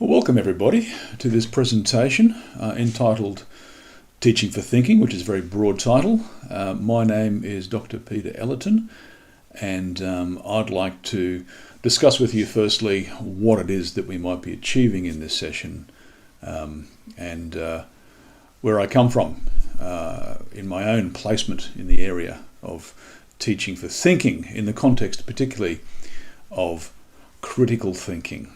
Well, welcome everybody to this presentation entitled Teaching for Thinking, which is a very broad title. My name is Dr. Peter Ellerton, and I'd like to discuss with you firstly what it is that we might be achieving in this session and where I come from in my own placement in the area of teaching for thinking in the context particularly of critical thinking.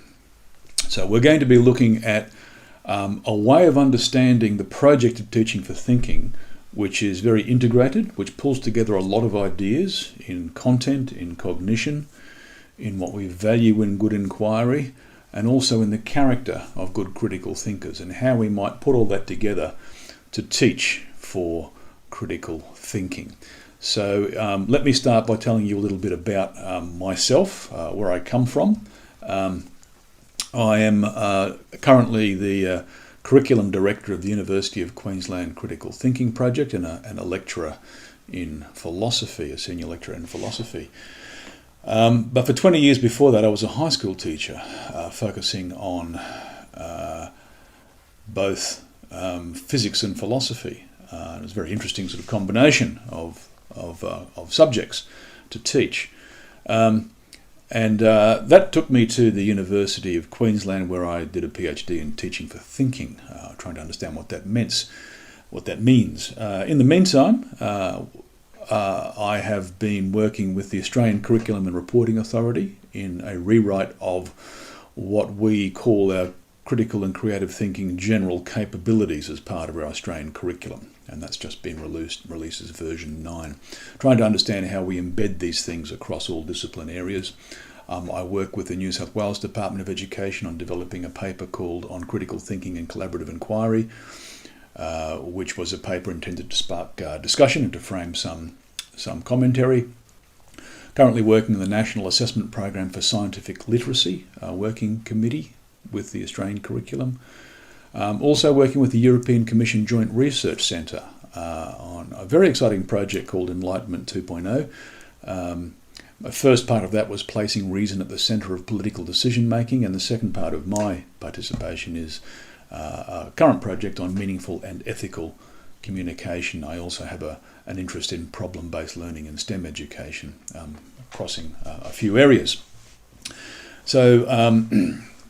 So we're going to be looking at a way of understanding the project of teaching for thinking, which is very integrated, which pulls together a lot of ideas in content, in cognition, in what we value in good inquiry, and also in the character of good critical thinkers, and how we might put all that together to teach for critical thinking. So let me start by telling you a little bit about myself, where I come from. I am currently the Curriculum Director of the University of Queensland Critical Thinking Project and a lecturer in philosophy, a senior lecturer in philosophy. But for 20 years before that, I was a high school teacher, focusing on both physics and philosophy. It was a very interesting sort of combination of subjects to teach. And that took me to the University of Queensland, where I did a PhD in teaching for thinking, trying to understand what that means. In the meantime, I have been working with the Australian Curriculum and Reporting Authority in a rewrite of what we call our critical and creative thinking general capabilities as part of our Australian curriculum. And that's just been released as version 9. Trying to understand how we embed these things across all discipline areas. I work with the New South Wales Department of Education on developing a paper called On Critical Thinking and Collaborative Inquiry, which was a paper intended to spark discussion and to frame some commentary. Currently working in the National Assessment Program for Scientific Literacy Working Committee with the Australian curriculum. Also working with the European Commission Joint Research Centre on a very exciting project called Enlightenment 2.0. The first part of that was placing reason at the centre of political decision making, and the second part of my participation is a current project on meaningful and ethical communication. I also have an interest in problem-based learning and STEM education, crossing a few areas. So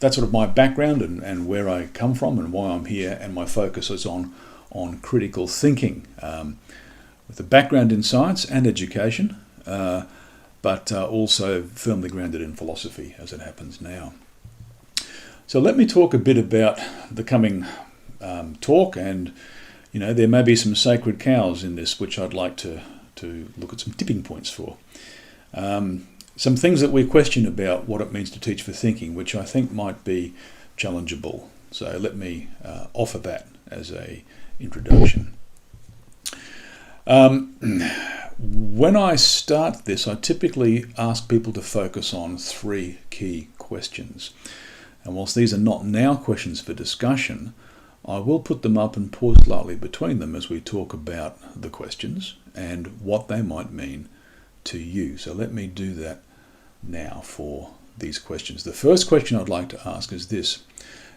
that's sort of my background and where I come from and why I'm here, and my focus is on critical thinking, with a background in science and education, but also firmly grounded in philosophy as it happens now. So let me talk a bit about the coming talk, and there may be some sacred cows in this which I'd like to look at some tipping points for. Some things that we question about what it means to teach for thinking, which I think might be challengeable. So let me offer that as an introduction. When I start this, I typically ask people to focus on 3 key questions. And whilst these are not now questions for discussion, I will put them up and pause slightly between them as we talk about the questions and what they might mean to you. So let me do that now for these questions. The first question I'd like to ask is this: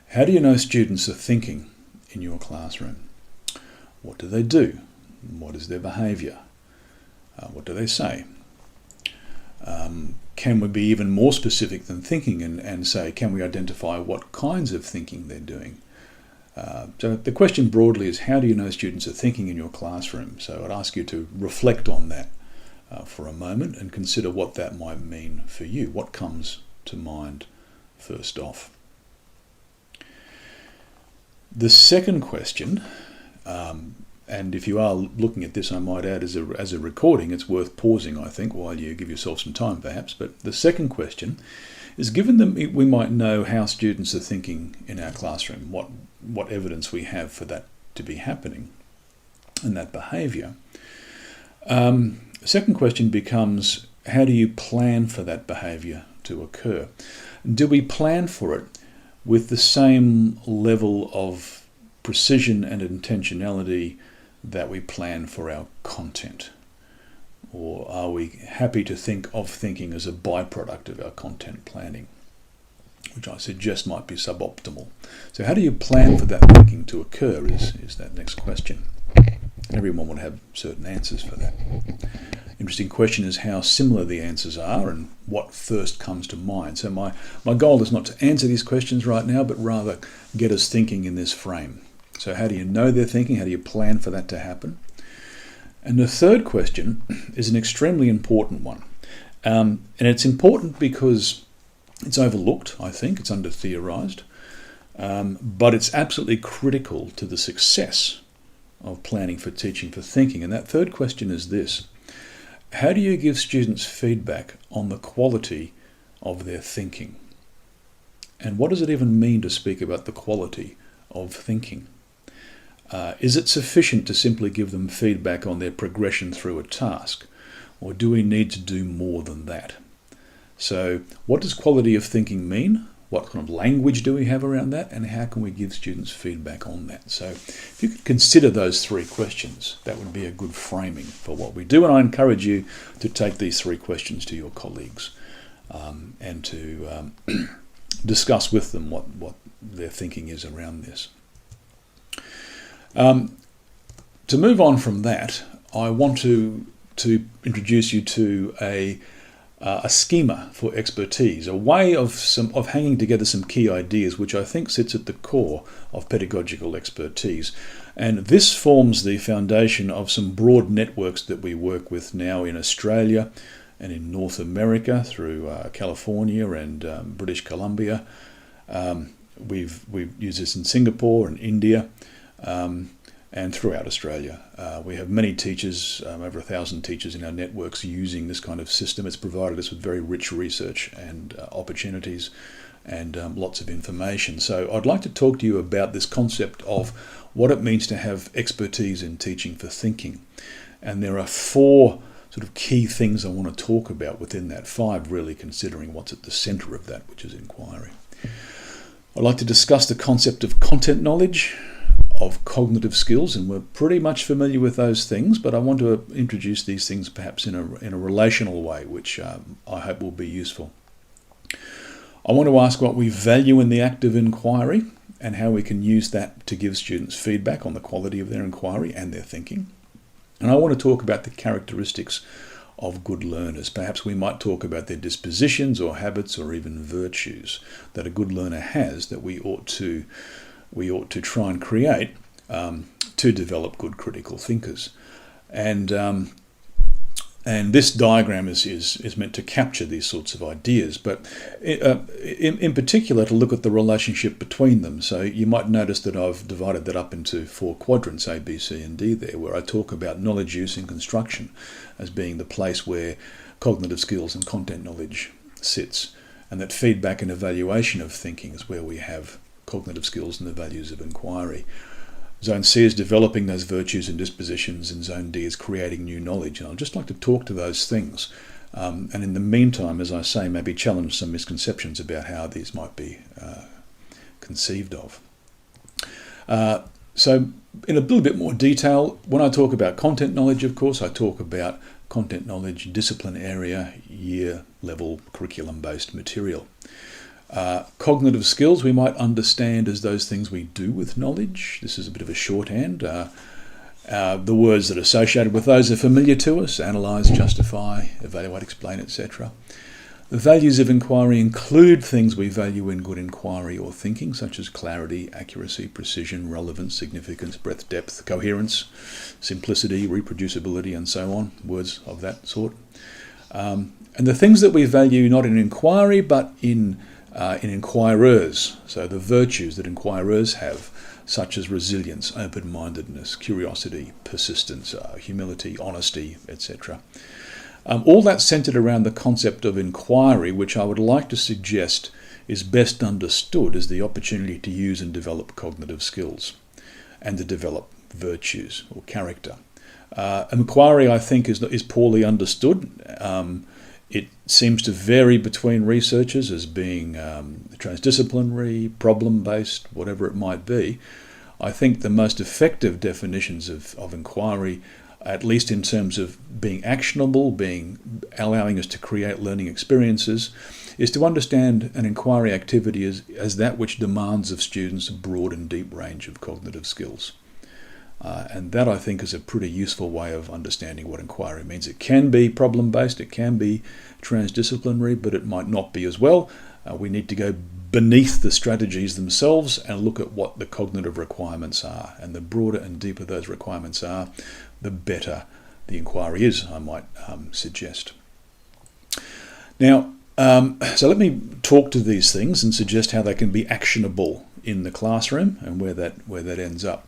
how do you know students are thinking in your classroom? What do they do? What is their behaviour? What do they say? Can we be even more specific than thinking and say, can we identify what kinds of thinking they're doing? So the question broadly is, how do you know students are thinking in your classroom? So I'd ask you to reflect on that for a moment and consider what that might mean for you. What comes to mind first off? The second question, and if you are looking at this, I might add as a recording, it's worth pausing, I think, while you give yourself some time perhaps. But the second question is, given that we might know how students are thinking in our classroom, what evidence we have for that to be happening and that behaviour, the second question becomes, how do you plan for that behaviour to occur? Do we plan for it with the same level of precision and intentionality that we plan for our content? Or are we happy to think of thinking as a byproduct of our content planning? which I suggest might be suboptimal. So how do you plan for that thinking to occur is that next question. Everyone would have certain answers for that. Interesting question is how similar the answers are and what first comes to mind. So my goal is not to answer these questions right now, but rather get us thinking in this frame. So how do you know they're thinking? How do you plan for that to happen? And the third question is an extremely important one. And it's important because it's overlooked, I think. It's under-theorized. But it's absolutely critical to the success of planning for teaching for thinking. And that third question is this. How do you give students feedback on the quality of their thinking? And what does it even mean to speak about the quality of thinking? Is it sufficient to simply give them feedback on their progression through a task? Or do we need to do more than that? So what does quality of thinking mean? What kind of language do we have around that? And how can we give students feedback on that? So if you could consider those three questions, that would be a good framing for what we do. And I encourage you to take these three questions to your colleagues and to discuss with them what their thinking is around this. To move on from that, I want to introduce you to a schema for expertise, a way of hanging together some key ideas, which I think sits at the core of pedagogical expertise. And this forms the foundation of some broad networks that we work with now in Australia and in North America through California and British Columbia. We've used this in Singapore and India. And throughout Australia. We have many teachers, over 1,000 teachers in our networks using this kind of system. It's provided us with very rich research and opportunities and lots of information. So I'd like to talk to you about this concept of what it means to have expertise in teaching for thinking. And there are 4 sort of key things I want to talk about within that, 5 really considering what's at the centre of that, which is inquiry. I'd like to discuss the concept of content knowledge, of cognitive skills, and we're pretty much familiar with those things, but I want to introduce these things perhaps in a relational way, which I hope will be useful. I want to ask what we value in the act of inquiry and how we can use that to give students feedback on the quality of their inquiry and their thinking. And I want to talk about the characteristics of good learners. Perhaps we might talk about their dispositions or habits or even virtues that a good learner has that we ought to try and create to develop good critical thinkers. And this diagram is meant to capture these sorts of ideas, but in particular to look at the relationship between them. So you might notice that I've divided that up into 4 quadrants, A, B, C and D there, where I talk about knowledge use and construction as being the place where cognitive skills and content knowledge sits, and that feedback and evaluation of thinking is where we have cognitive skills and the values of inquiry. Zone C is developing those virtues and dispositions, and Zone D is creating new knowledge. And I'd just like to talk to those things. And in the meantime, as I say, maybe challenge some misconceptions about how these might be conceived of. So in a little bit more detail, when I talk about content knowledge, of course, I talk about content knowledge, discipline area, year level curriculum-based material. Cognitive skills we might understand as those things we do with knowledge. This is a bit of a shorthand. The words that are associated with those are familiar to us: analyse, justify, evaluate, explain, etc. The values of inquiry include things we value in good inquiry or thinking, such as clarity, accuracy, precision, relevance, significance, breadth, depth, coherence, simplicity, reproducibility, and so on, words of that sort. And the things that we value not in inquiry but in inquirers, so the virtues that inquirers have, such as resilience, open-mindedness, curiosity, persistence, humility, honesty, etc. All that's centered around the concept of inquiry, which I would like to suggest is best understood as the opportunity to use and develop cognitive skills and to develop virtues or character. Inquiry, I think, is poorly understood. It seems to vary between researchers as being transdisciplinary, problem-based, whatever it might be. I think the most effective definitions of inquiry at least in terms of being actionable, allowing us to create learning experiences, is to understand an inquiry activity as that which demands of students a broad and deep range of cognitive skills. And that, I think, is a pretty useful way of understanding what inquiry means. It can be problem-based, it can be transdisciplinary, but it might not be as well. We need to go beneath the strategies themselves and look at what the cognitive requirements are. And the broader and deeper those requirements are, the better the inquiry is, I might suggest. Now, so let me talk to these things and suggest how they can be actionable in the classroom and where that ends up.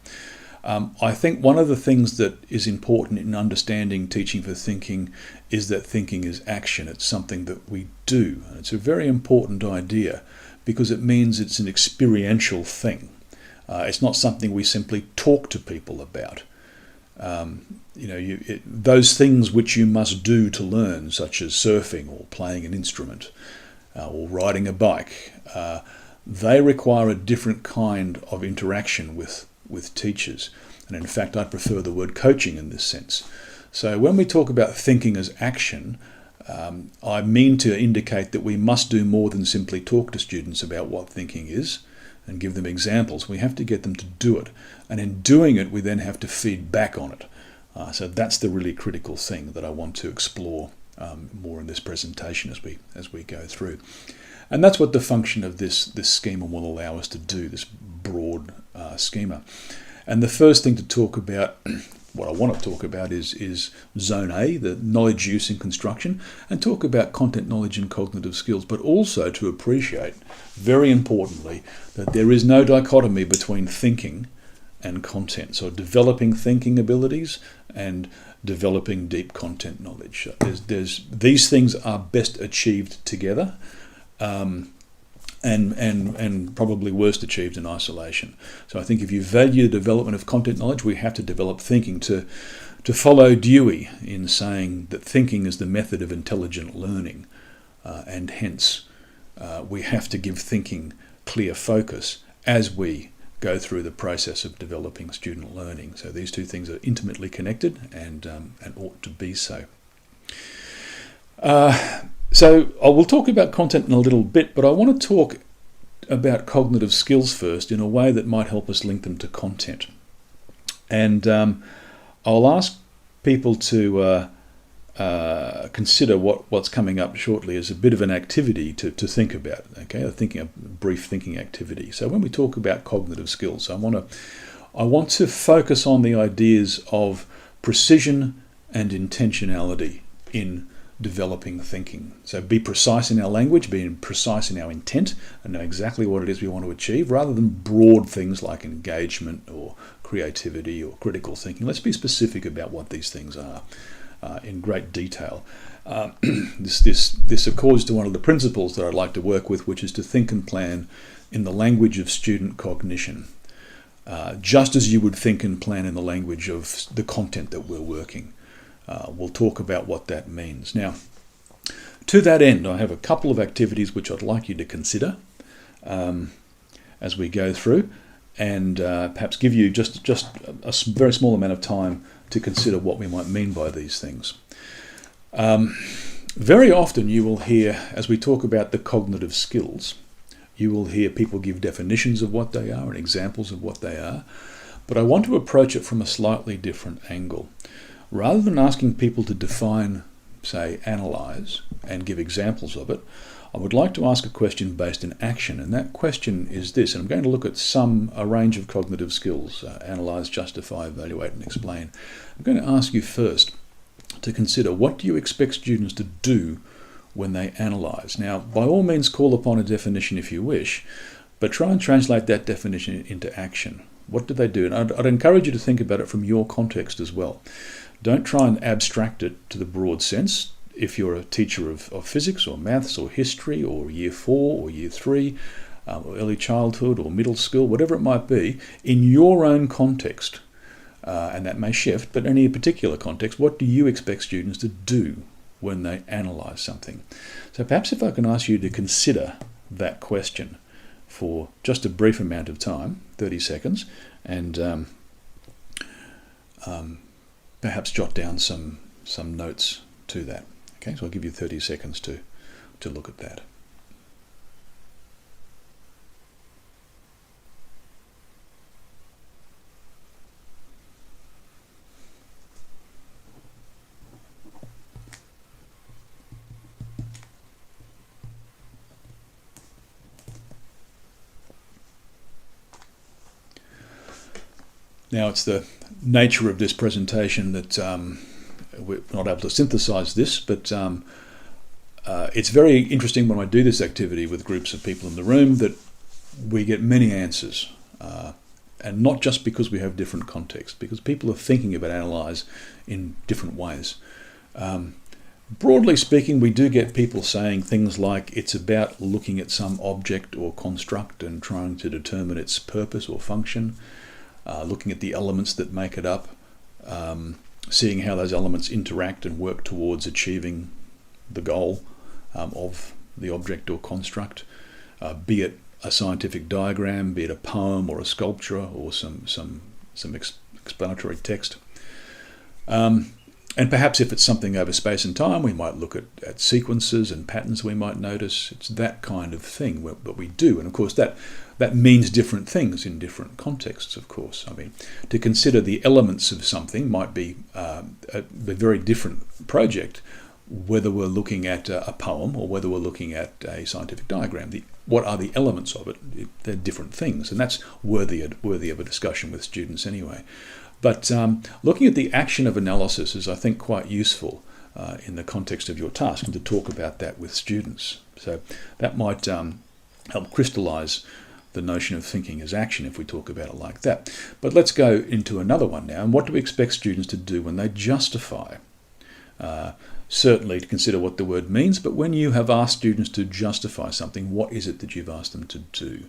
I think one of the things that is important in understanding teaching for thinking is that thinking is action. It's something that we do. And it's a very important idea because it means it's an experiential thing. It's not something we simply talk to people about. Those things which you must do to learn, such as surfing or playing an instrument or riding a bike, they require a different kind of interaction with teachers. And in fact, I prefer the word coaching in this sense. So when we talk about thinking as action, I mean to indicate that we must do more than simply talk to students about what thinking is and give them examples. We have to get them to do it. And in doing it, we then have to feed back on it. So that's the really critical thing that I want to explore more in this presentation as we go through. And that's what the function of this schema will allow us to do, this broad schema. And the first thing to talk about, what I want to talk about is Zone A, the knowledge use and construction, and talk about content knowledge and cognitive skills, but also to appreciate, very importantly, that there is no dichotomy between thinking and content. So developing thinking abilities and developing deep content knowledge. These things are best achieved together. And probably worst achieved in isolation. So I think if you value the development of content knowledge, we have to develop thinking to follow Dewey in saying that thinking is the method of intelligent learning, and hence we have to give thinking clear focus as we go through the process of developing student learning. So these two things are intimately connected and ought to be so. So I will talk about content in a little bit, but I want to talk about cognitive skills first in a way that might help us link them to content. And I'll ask people to consider what's coming up shortly as a bit of an activity to think about, okay? A brief thinking activity. So when we talk about cognitive skills, I want to focus on the ideas of precision and intentionality in developing thinking. So be precise in our language, be precise in our intent, and know exactly what it is we want to achieve, rather than broad things like engagement or creativity or critical thinking. Let's be specific about what these things are in great detail. This accords to one of the principles that I'd like to work with, which is to think and plan in the language of student cognition, just as you would think and plan in the language of the content that we're working. We'll talk about what that means. Now, to that end, I have a couple of activities which I'd like you to consider as we go through, and perhaps give you just a very small amount of time to consider what we might mean by these things. Very often you will hear, as we talk about the cognitive skills, you will hear people give definitions of what they are and examples of what they are, but I want to approach it from a slightly different angle. Rather than asking people to define, say, analyze, and give examples of it, I would like to ask a question based in action, and that question is this, and I'm going to look at a range of cognitive skills, analyze, justify, evaluate, and explain. I'm going to ask you first to consider, what do you expect students to do when they analyze? Now, by all means, call upon a definition if you wish, but try and translate that definition into action. What do they do? And I'd encourage you to think about it from your context as well. Don't try and abstract it to the broad sense. If you're a teacher of physics or maths or history or year 4 or year 3, or early childhood or middle school, whatever it might be, in your own context, and that may shift, but in any particular context, what do you expect students to do when they analyse something? So perhaps if I can ask you to consider that question for just a brief amount of time, 30 seconds, and perhaps jot down some notes to that. Okay, so I'll give you 30 seconds to look at that. Now, it's the nature of this presentation that we're not able to synthesize this, but it's very interesting when I do this activity with groups of people in the room that we get many answers, and not just because we have different contexts, because people are thinking about analyze in different ways. Broadly speaking, we do get people saying things like it's about looking at some object or construct and trying to determine its purpose or function. Looking at the elements that make it up, seeing how those elements interact and work towards achieving the goal of the object or construct, be it a scientific diagram, be it a poem or a sculpture or some explanatory text. And perhaps if it's something over space and time, we might look at sequences and patterns we might notice. It's that kind of thing that we do. And of course, that means different things in different contexts, of course. I mean, to consider the elements of something might be a very different project, whether we're looking at a poem or whether we're looking at a scientific diagram. What are the elements of it? They're different things, and that's worthy of a discussion with students anyway. But looking at the action of analysis is, I think, quite useful in the context of your task, and to talk about that with students. So that might help crystallize the notion of thinking as action if we talk about it like that. But let's go into another one now. And what do we expect students to do when they justify? Certainly to consider what the word means, but when you have asked students to justify something, what is it that you've asked them to do?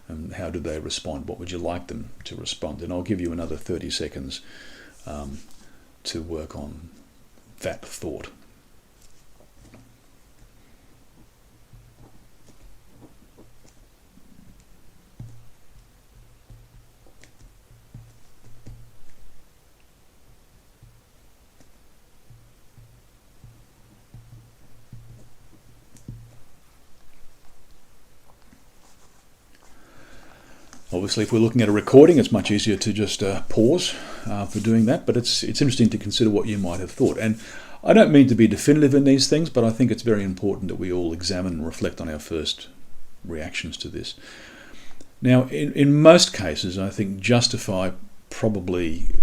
And how do they respond? What would you like them to respond? And I'll give you another 30 seconds to work on that thought. Obviously, if we're looking at a recording, it's much easier to just pause for doing that, but it's interesting to consider what you might have thought. And I don't mean to be definitive in these things, but I think it's very important that we all examine and reflect on our first reactions to this. Now, in most cases, I think justify probably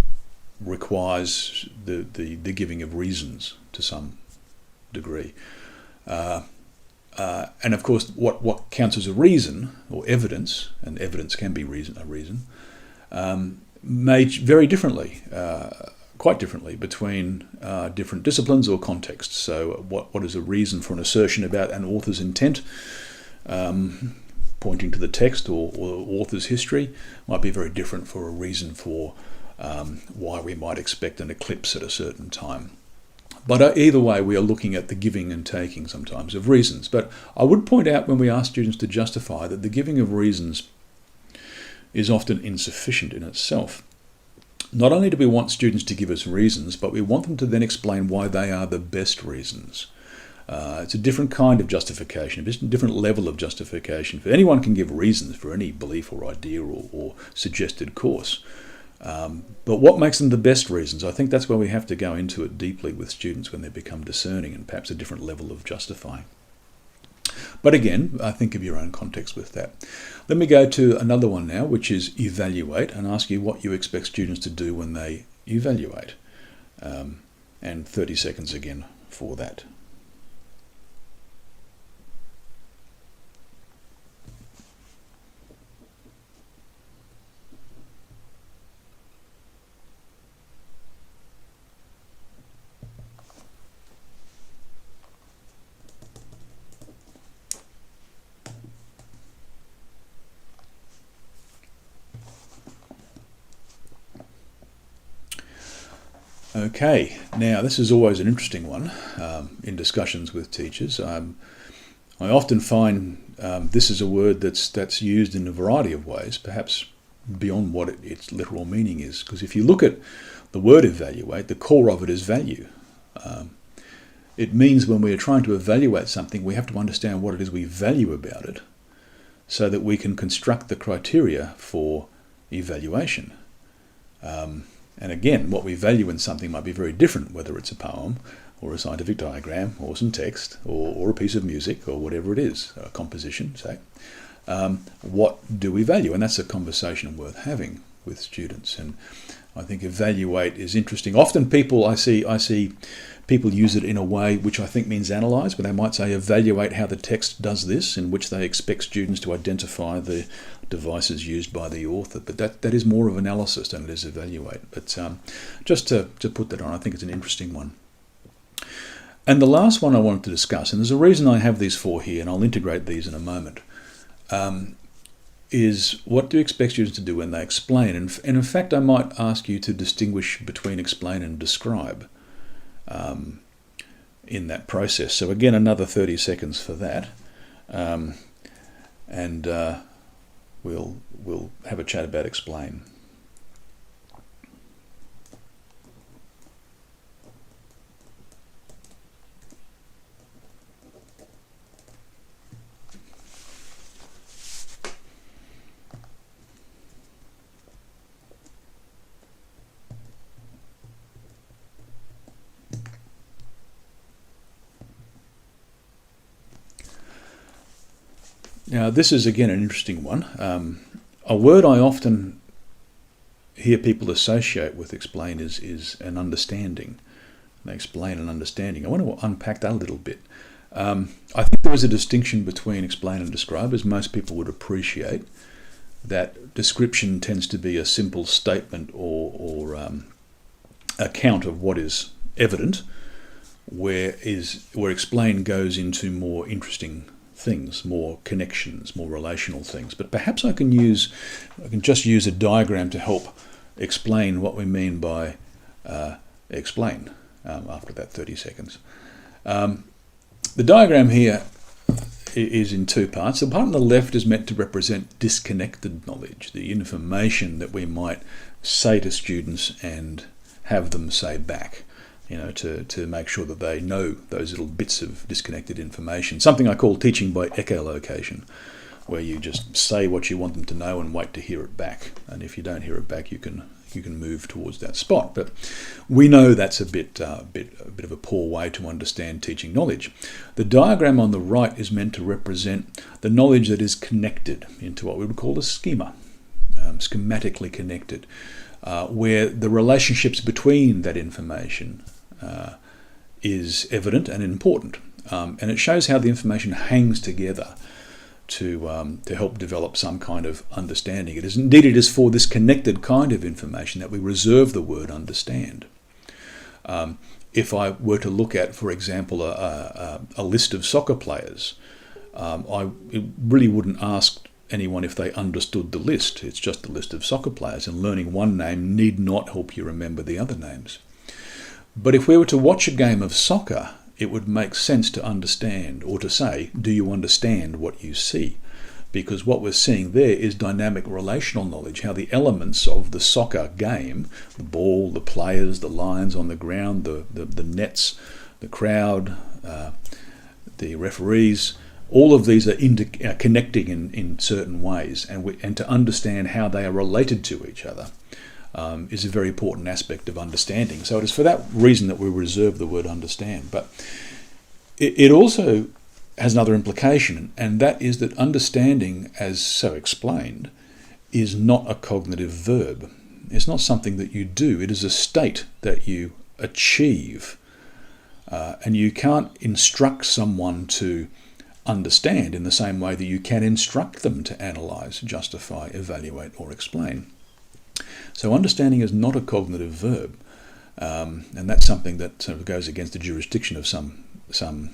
requires the giving of reasons to some degree. And of course, what counts as a reason or evidence, and evidence can be a reason, may vary differently, quite differently between different disciplines or contexts. So what is a reason for an assertion about an author's intent, pointing to the text or author's history, might be very different for a reason for why we might expect an eclipse at a certain time. But either way, we are looking at the giving and taking sometimes of reasons. But I would point out when we ask students to justify that the giving of reasons is often insufficient in itself. Not only do we want students to give us reasons, but we want them to then explain why they are the best reasons. It's a different kind of justification, a different level of justification. Anyone can give reasons for any belief or idea or suggested course. But what makes them the best reasons? I think that's where we have to go into it deeply with students when they become discerning and perhaps a different level of justifying. But again, I think of your own context with that. Let me go to another one now, which is evaluate, and ask you what you expect students to do when they evaluate. And 30 seconds again for that. Okay, now this is always an interesting one in discussions with teachers. I often find this is a word that's used in a variety of ways, perhaps beyond what its literal meaning is. Because if you look at the word evaluate, the core of it is value. It means when we are trying to evaluate something, we have to understand what it is we value about it so that we can construct the criteria for evaluation. And again, what we value in something might be very different, whether it's a poem or a scientific diagram or some text or a piece of music or whatever it is, a composition, say. What do we value? And that's a conversation worth having with students. And I think evaluate is interesting. Often I see people use it in a way which I think means analyse, but they might say evaluate how the text does this, in which they expect students to identify the devices used by the author. But that is more of analysis than it is evaluate. But just to put that on, I think it's an interesting one. And the last one I wanted to discuss, and there's a reason I have these four here, and I'll integrate these in a moment, is what do you expect students to do when they explain? And in fact, I might ask you to distinguish between explain and describe in that process. So again, another 30 seconds for that. And we'll have a chat about explain. Now, this is again an interesting one. A word I often hear people associate with explain is an understanding. They explain an understanding. I want to unpack that a little bit. I think there is a distinction between explain and describe, as most people would appreciate. That description tends to be a simple statement or account of what is evident, where explain goes into more interesting things, more connections, more relational things. But perhaps I can just use a diagram to help explain what we mean by explain after that 30 seconds. The diagram here is in two parts. The part on the left is meant to represent disconnected knowledge, the information that we might say to students and have them say back, to make sure that they know those little bits of disconnected information. Something I call teaching by echolocation, where you just say what you want them to know and wait to hear it back. And if you don't hear it back, you can move towards that spot. But we know that's a bit of a poor way to understand teaching knowledge. The diagram on the right is meant to represent the knowledge that is connected into what we would call a schema, schematically connected, where the relationships between that information is evident and important, and it shows how the information hangs together to help develop some kind of understanding. It is for this connected kind of information that we reserve the word understand. If I were to look at, for example, a list of soccer players, I really wouldn't ask anyone if they understood the list. It's just a list of soccer players, and learning one name need not help you remember the other names. But if we were to watch a game of soccer, it would make sense to understand, or to say, do you understand what you see? Because what we're seeing there is dynamic relational knowledge, how the elements of the soccer game, the ball, the players, the lines on the ground, the nets, the crowd, the referees, all of these are connecting in certain ways, and to understand how they are related to each other is a very important aspect of understanding. So it is for that reason that we reserve the word understand. But it also has another implication, and that is that understanding, as so explained, is not a cognitive verb. It's not something that you do. It is a state that you achieve. And you can't instruct someone to understand in the same way that you can instruct them to analyse, justify, evaluate, or explain. So understanding is not a cognitive verb, and that's something that sort of goes against the jurisdiction of some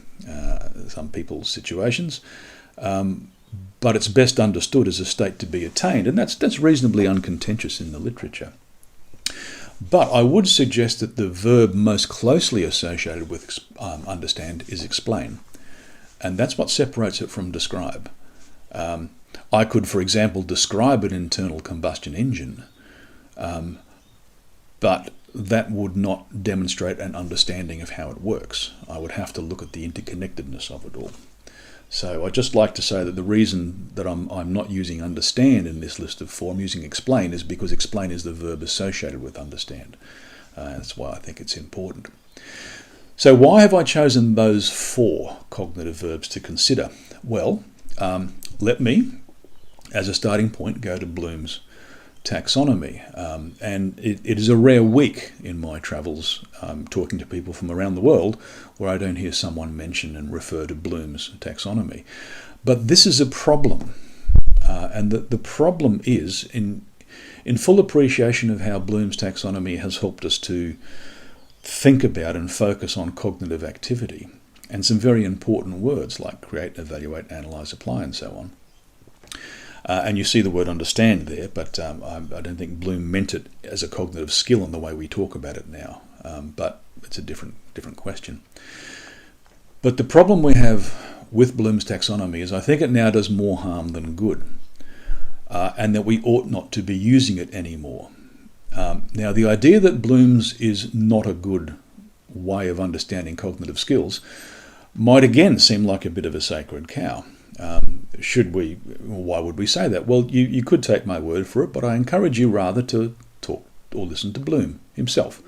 people's situations. But it's best understood as a state to be attained, and that's reasonably uncontentious in the literature. But I would suggest that the verb most closely associated with understand is explain, and that's what separates it from describe. I could, for example, describe an internal combustion engine, but that would not demonstrate an understanding of how it works. I would have to look at the interconnectedness of it all. So I'd just like to say that the reason that I'm not using understand in this list of four, I'm using explain, is because explain is the verb associated with understand. That's why I think it's important. So why have I chosen those four cognitive verbs to consider? Well, let me, as a starting point, go to Bloom's Taxonomy. And it is a rare week in my travels talking to people from around the world where I don't hear someone mention and refer to Bloom's Taxonomy. But this is a problem. And the problem is, in full appreciation of how Bloom's Taxonomy has helped us to think about and focus on cognitive activity, and some very important words like create, evaluate, analyse, apply, and so on. And you see the word understand there, but I don't think Bloom meant it as a cognitive skill in the way we talk about it now. But it's a different question. But the problem we have with Bloom's taxonomy is I think it now does more harm than good, and that we ought not to be using it anymore. Now, the idea that Bloom's is not a good way of understanding cognitive skills might again seem like a bit of a sacred cow. Why would we say that? Well, you could take my word for it, but I encourage you rather to talk or listen to Bloom himself,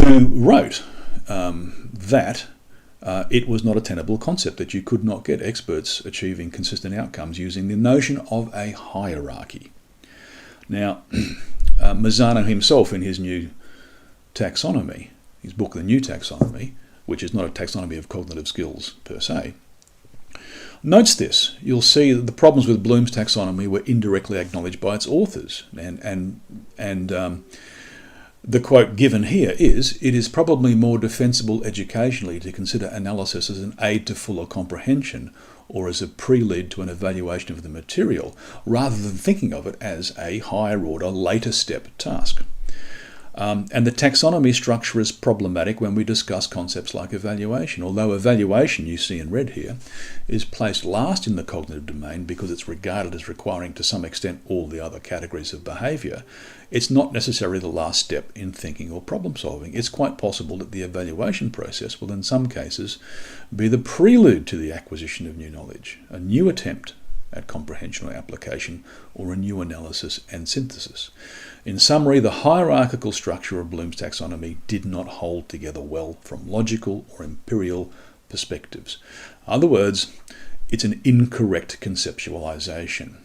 who wrote that it was not a tenable concept, that you could not get experts achieving consistent outcomes using the notion of a hierarchy. Now, Mazzano himself, in his new taxonomy, his book, The New Taxonomy, which is not a taxonomy of cognitive skills per se, notes this. You'll see that the problems with Bloom's taxonomy were indirectly acknowledged by its authors, and the quote given here is, "It is probably more defensible educationally to consider analysis as an aid to fuller comprehension or as a prelude to an evaluation of the material, rather than thinking of it as a higher order, later step task." And the taxonomy structure is problematic when we discuss concepts like evaluation. Although evaluation, you see in red here, is placed last in the cognitive domain because it's regarded as requiring to some extent all the other categories of behaviour, it's not necessarily the last step in thinking or problem solving. It's quite possible that the evaluation process will in some cases be the prelude to the acquisition of new knowledge, a new attempt at comprehension or application, or a new analysis and synthesis. In summary, the hierarchical structure of Bloom's taxonomy did not hold together well from logical or imperial perspectives. In other words, it's an incorrect conceptualization.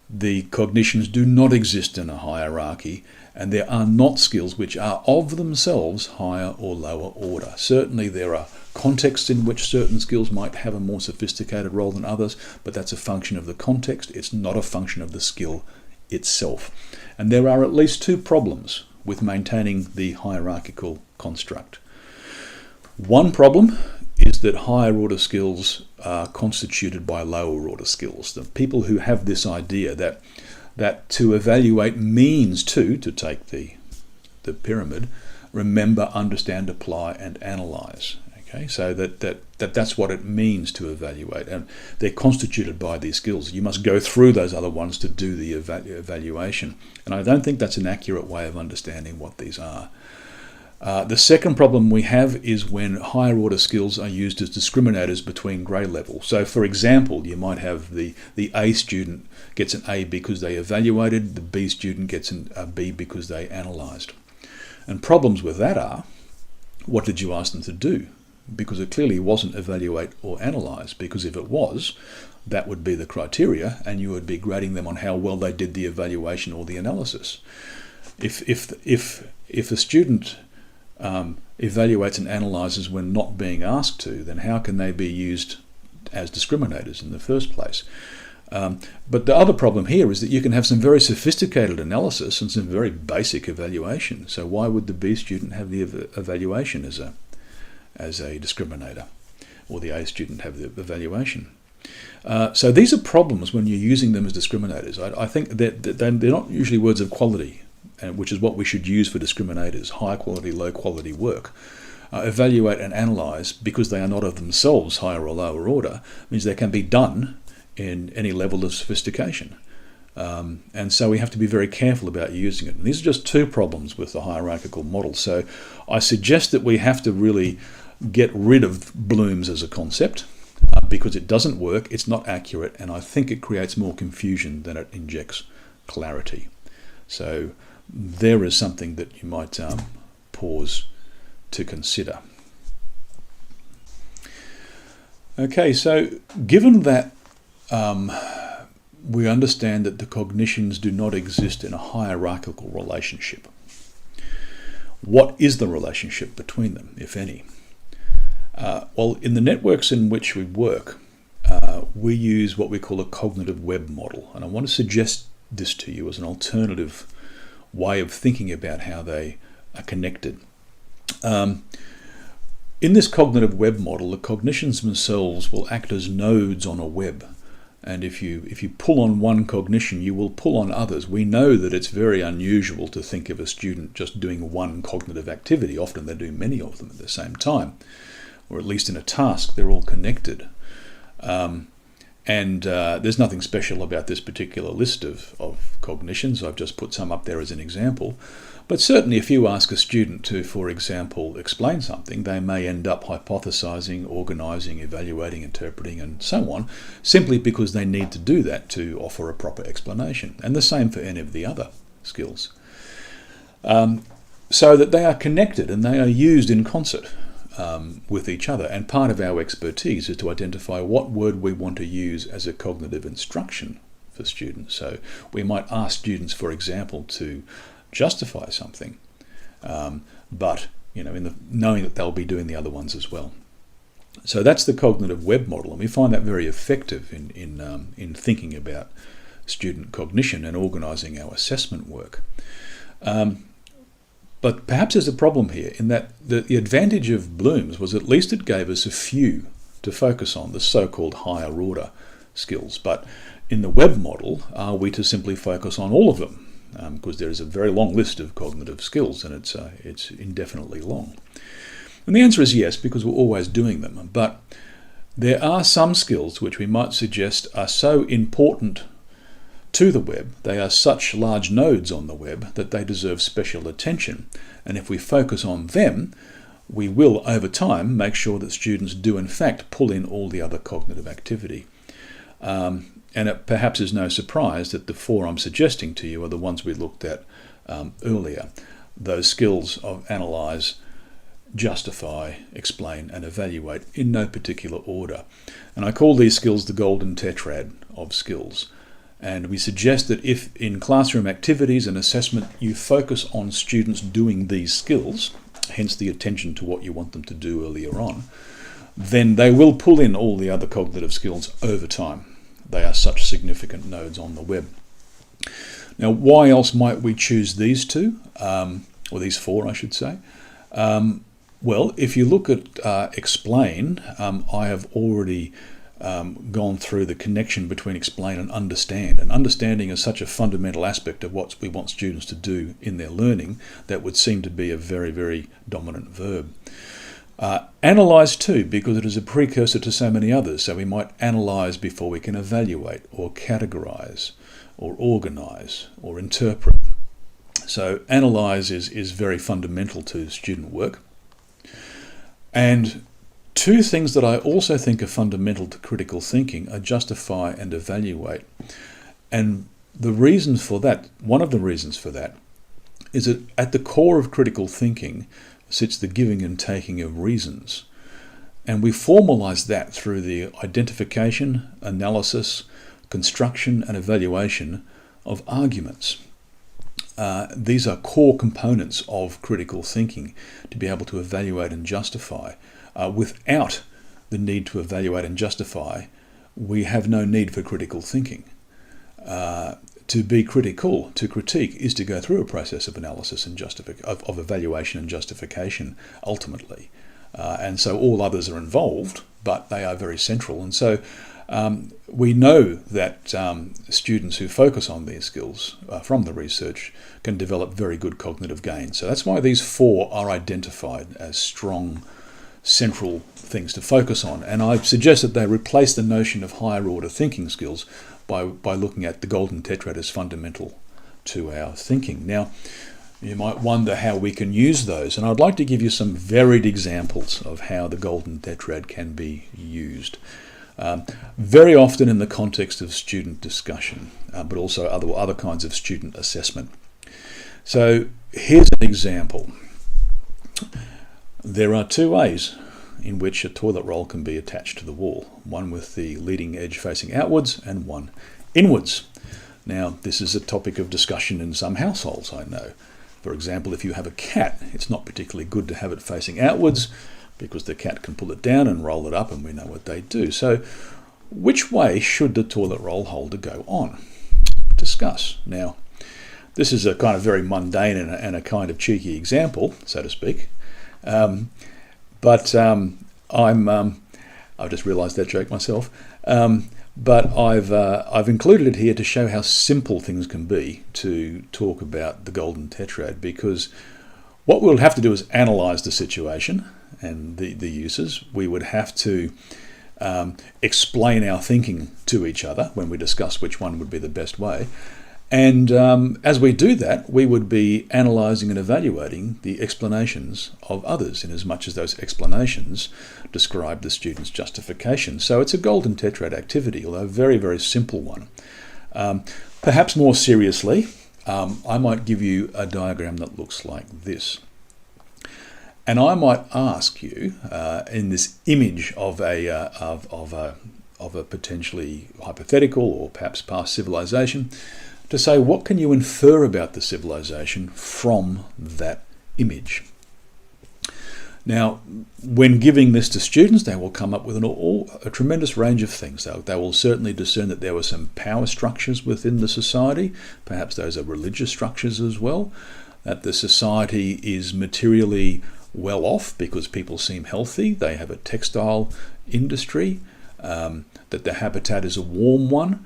The cognitions do not exist in a hierarchy, and there are not skills which are of themselves higher or lower order. Certainly there are contexts in which certain skills might have a more sophisticated role than others, but that's a function of the context. It's not a function of the skill itself. And there are at least two problems with maintaining the hierarchical construct. One problem is that higher order skills are constituted by lower order skills. The people who have this idea that to evaluate means to take the pyramid, remember, understand, apply, and analyze. Okay, so that's what it means to evaluate, and they're constituted by these skills. You must go through those other ones to do the evaluation, and I don't think that's an accurate way of understanding what these are. The second problem we have is when higher order skills are used as discriminators between grade levels. So, for example, you might have the A student gets an A because they evaluated, the B student gets a B because they analysed. And problems with that are, what did you ask them to do? Because it clearly wasn't evaluate or analyse, because if it was, that would be the criteria, and you would be grading them on how well they did the evaluation or the analysis. If a student evaluates and analyses when not being asked to, then how can they be used as discriminators in the first place? But the other problem here is that you can have some very sophisticated analysis and some very basic evaluation. So why would the B student have the evaluation as a discriminator, or the A student have the evaluation? So these are problems when you're using them as discriminators. I think that they're not usually words of quality, which is what we should use for discriminators: high quality, low quality work. Evaluate and analyse, because they are not of themselves higher or lower order, means they can be done in any level of sophistication. And so we have to be very careful about using it. And these are just two problems with the hierarchical model. So I suggest that we have to really get rid of Bloom's as a concept because it doesn't work, it's not accurate, and I think it creates more confusion than it injects clarity. So there is something that you might pause to consider. Okay, so given that we understand that the cognitions do not exist in a hierarchical relationship, what is the relationship between them, if any? Well, in the networks in which we work, we use what we call a cognitive web model, and I want to suggest this to you as an alternative way of thinking about how they are connected. In this cognitive web model, the cognitions themselves will act as nodes on a web. And if you pull on one cognition, you will pull on others. We know that it's very unusual to think of a student just doing one cognitive activity. Often they do many of them at the same time, or at least in a task, they're all connected. And there's nothing special about this particular list of cognitions. I've just put some up there as an example. But certainly if you ask a student to, for example, explain something, they may end up hypothesizing, organizing, evaluating, interpreting, and so on, simply because they need to do that to offer a proper explanation. And the same for any of the other skills. So that they are connected and they are used in concert with each other. And part of our expertise is to identify what word we want to use as a cognitive instruction for students. So we might ask students, for example, to justify something, but knowing that they'll be doing the other ones as well. So that's the cognitive web model, and we find that very effective in thinking about student cognition and organising our assessment work. But perhaps there's a problem here in that the advantage of Bloom's was at least it gave us a few to focus on, the so-called higher order skills. But in the web model, are we to simply focus on all of them? Because there is a very long list of cognitive skills, and it's indefinitely long. And the answer is yes, because we're always doing them. But there are some skills which we might suggest are so important to the web, they are such large nodes on the web, that they deserve special attention. And if we focus on them, we will, over time, make sure that students do in fact pull in all the other cognitive activity. And it perhaps is no surprise that the four I'm suggesting to you are the ones we looked at earlier. Those skills of analyse, justify, explain and evaluate in no particular order. And I call these skills the golden tetrad of skills. And we suggest that if in classroom activities and assessment you focus on students doing these skills, hence the attention to what you want them to do earlier on, then they will pull in all the other cognitive skills over time. They are such significant nodes on the web. Now, why else might we choose these two, or these four, I should say? Well, if you look at explain, I have already gone through the connection between explain and understand. And understanding is such a fundamental aspect of what we want students to do in their learning that would seem to be a very, very dominant verb. Analyse too, because it is a precursor to so many others. So we might analyse before we can evaluate or categorise or organise or interpret. So analyse is very fundamental to student work. And two things that I also think are fundamental to critical thinking are justify and evaluate. And the reasons for that, one of the reasons for that, is that at the core of critical thinking sits the giving and taking of reasons. And we formalise that through the identification, analysis, construction and evaluation of arguments. These are core components of critical thinking to be able to evaluate and justify. Without the need to evaluate and justify, we have no need for critical thinking. To be critical, to critique, is to go through a process of analysis and of evaluation and justification, ultimately. And so all others are involved, but they are very central. And so we know that students who focus on these skills from the research can develop very good cognitive gains. So that's why these four are identified as strong central things to focus on. And I suggest that they replace the notion of higher order thinking skills by looking at the golden tetrad as fundamental to our thinking. Now, you might wonder how we can use those, and I'd like to give you some varied examples of how the golden tetrad can be used. Very often in the context of student discussion, but also other kinds of student assessment. So here's an example. There are two ways in which a toilet roll can be attached to the wall, one with the leading edge facing outwards and one inwards. Now, this is a topic of discussion in some households, I know. For example, if you have a cat, it's not particularly good to have it facing outwards because the cat can pull it down and roll it up, and we know what they do. So which way should the toilet roll holder go on? Discuss. Now, this is a kind of very mundane and a kind of cheeky example, so to speak. But I've just realised that joke myself. But I've included it here to show how simple things can be to talk about the golden tetrad, because what we'll have to do is analyse the situation and the uses. We would have to explain our thinking to each other when we discuss which one would be the best way. And as we do that, we would be analysing and evaluating the explanations of others, in as much as those explanations describe the student's justification. So it's a golden tetrad activity, although a very, very simple one. Perhaps more seriously, I might give you a diagram that looks like this. And I might ask you, in this image of a potentially hypothetical or perhaps past civilization, to say, what can you infer about the civilization from that image? Now, when giving this to students, they will come up with a tremendous range of things. They will certainly discern that there were some power structures within the society. Perhaps those are religious structures as well. That the society is materially well off because people seem healthy. They have a textile industry. That the habitat is a warm one.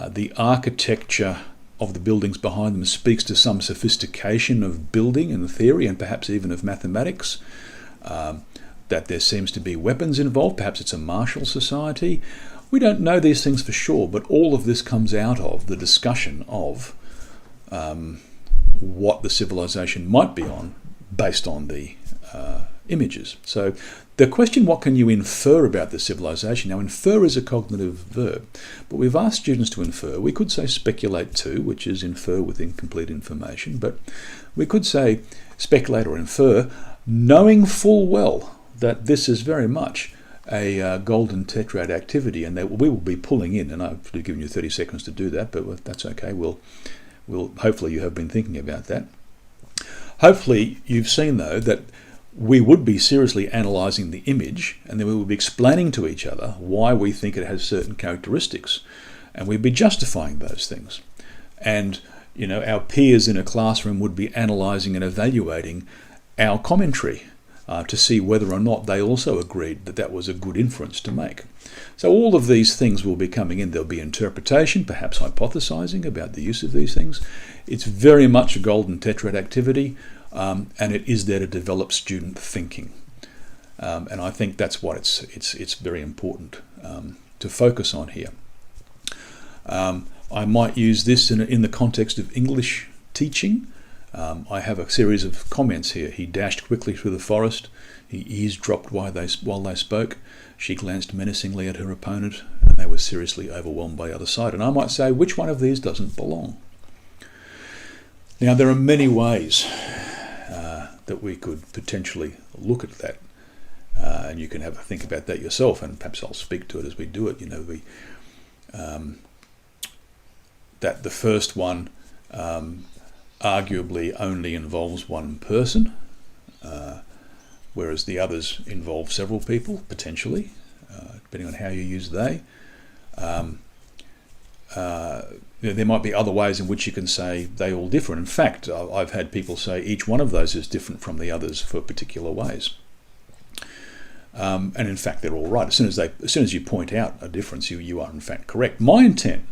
The architecture of the buildings behind them speaks to some sophistication of building and theory, and perhaps even of mathematics. That there seems to be weapons involved. Perhaps it's a martial society. We don't know these things for sure, but all of this comes out of the discussion of what the civilization might be on based on the images. So the question, what can you infer about the civilization? Now, infer is a cognitive verb, but we've asked students to infer. We could say speculate too, which is infer with incomplete information, but we could say speculate or infer, knowing full well that this is very much a golden tetrad activity, and that we will be pulling in, and I've given you 30 seconds to do that, but that's okay. We'll hopefully you have been thinking about that. Hopefully you've seen, though, that we would be seriously analysing the image, and then we would be explaining to each other why we think it has certain characteristics, and we'd be justifying those things. And, you know, our peers in a classroom would be analysing and evaluating our commentary to see whether or not they also agreed that that was a good inference to make. So all of these things will be coming in. There'll be interpretation, perhaps hypothesising about the use of these things. It's very much a golden tetrad activity. And it is there to develop student thinking, and I think that's what it's very important to focus on here. I might use this in the context of English teaching. I have a series of comments here. He dashed quickly through the forest. He eavesdropped while they spoke. She glanced menacingly at her opponent, and they were seriously overwhelmed by the other side. And I might say, which one of these doesn't belong? Now, there are many ways that we could potentially look at that, and you can have a think about that yourself, and perhaps I'll speak to it as we do it. You know, that the first one arguably only involves one person, whereas the others involve several people potentially, depending on how you use they. There might be other ways in which you can say they all differ. In fact, I've had people say each one of those is different from the others for particular ways. And in fact, they're all right. As soon as you point out a difference, you are in fact correct. My intent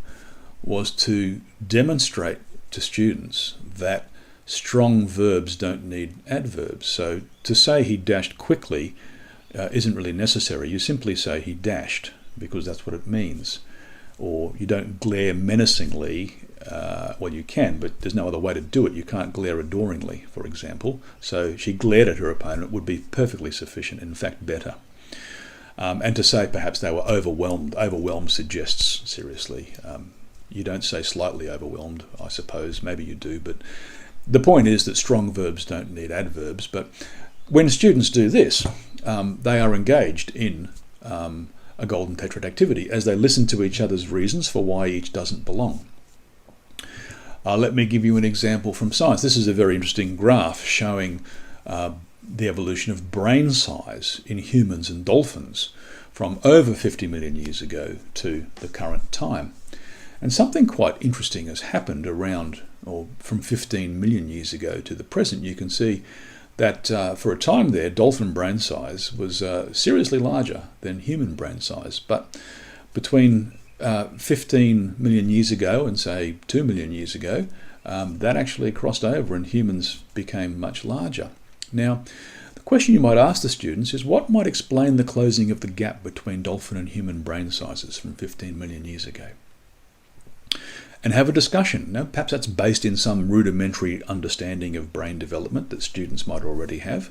was to demonstrate to students that strong verbs don't need adverbs. So to say he dashed quickly isn't really necessary. You simply say he dashed, because that's what it means. Or you don't glare menacingly. Well, you can, but there's no other way to do it. You can't glare adoringly, for example. So she glared at her opponent would be perfectly sufficient, in fact better. And to say perhaps they were overwhelmed. Overwhelmed suggests seriously. You don't say slightly overwhelmed, I suppose. Maybe you do, but the point is that strong verbs don't need adverbs. But when students do this, they are engaged in a golden tetrad activity as they listen to each other's reasons for why each doesn't belong. Let me give you an example from science. This is a very interesting graph showing the evolution of brain size in humans and dolphins from over 50 million years ago to the current time. And something quite interesting has happened around, or from 15 million years ago to the present. You can see that for a time there, dolphin brain size was seriously larger than human brain size. But between 15 million years ago and say 2 million years ago, that actually crossed over and humans became much larger. Now, the question you might ask the students is, what might explain the closing of the gap between dolphin and human brain sizes from 15 million years ago? And have a discussion. Now, perhaps that's based in some rudimentary understanding of brain development that students might already have,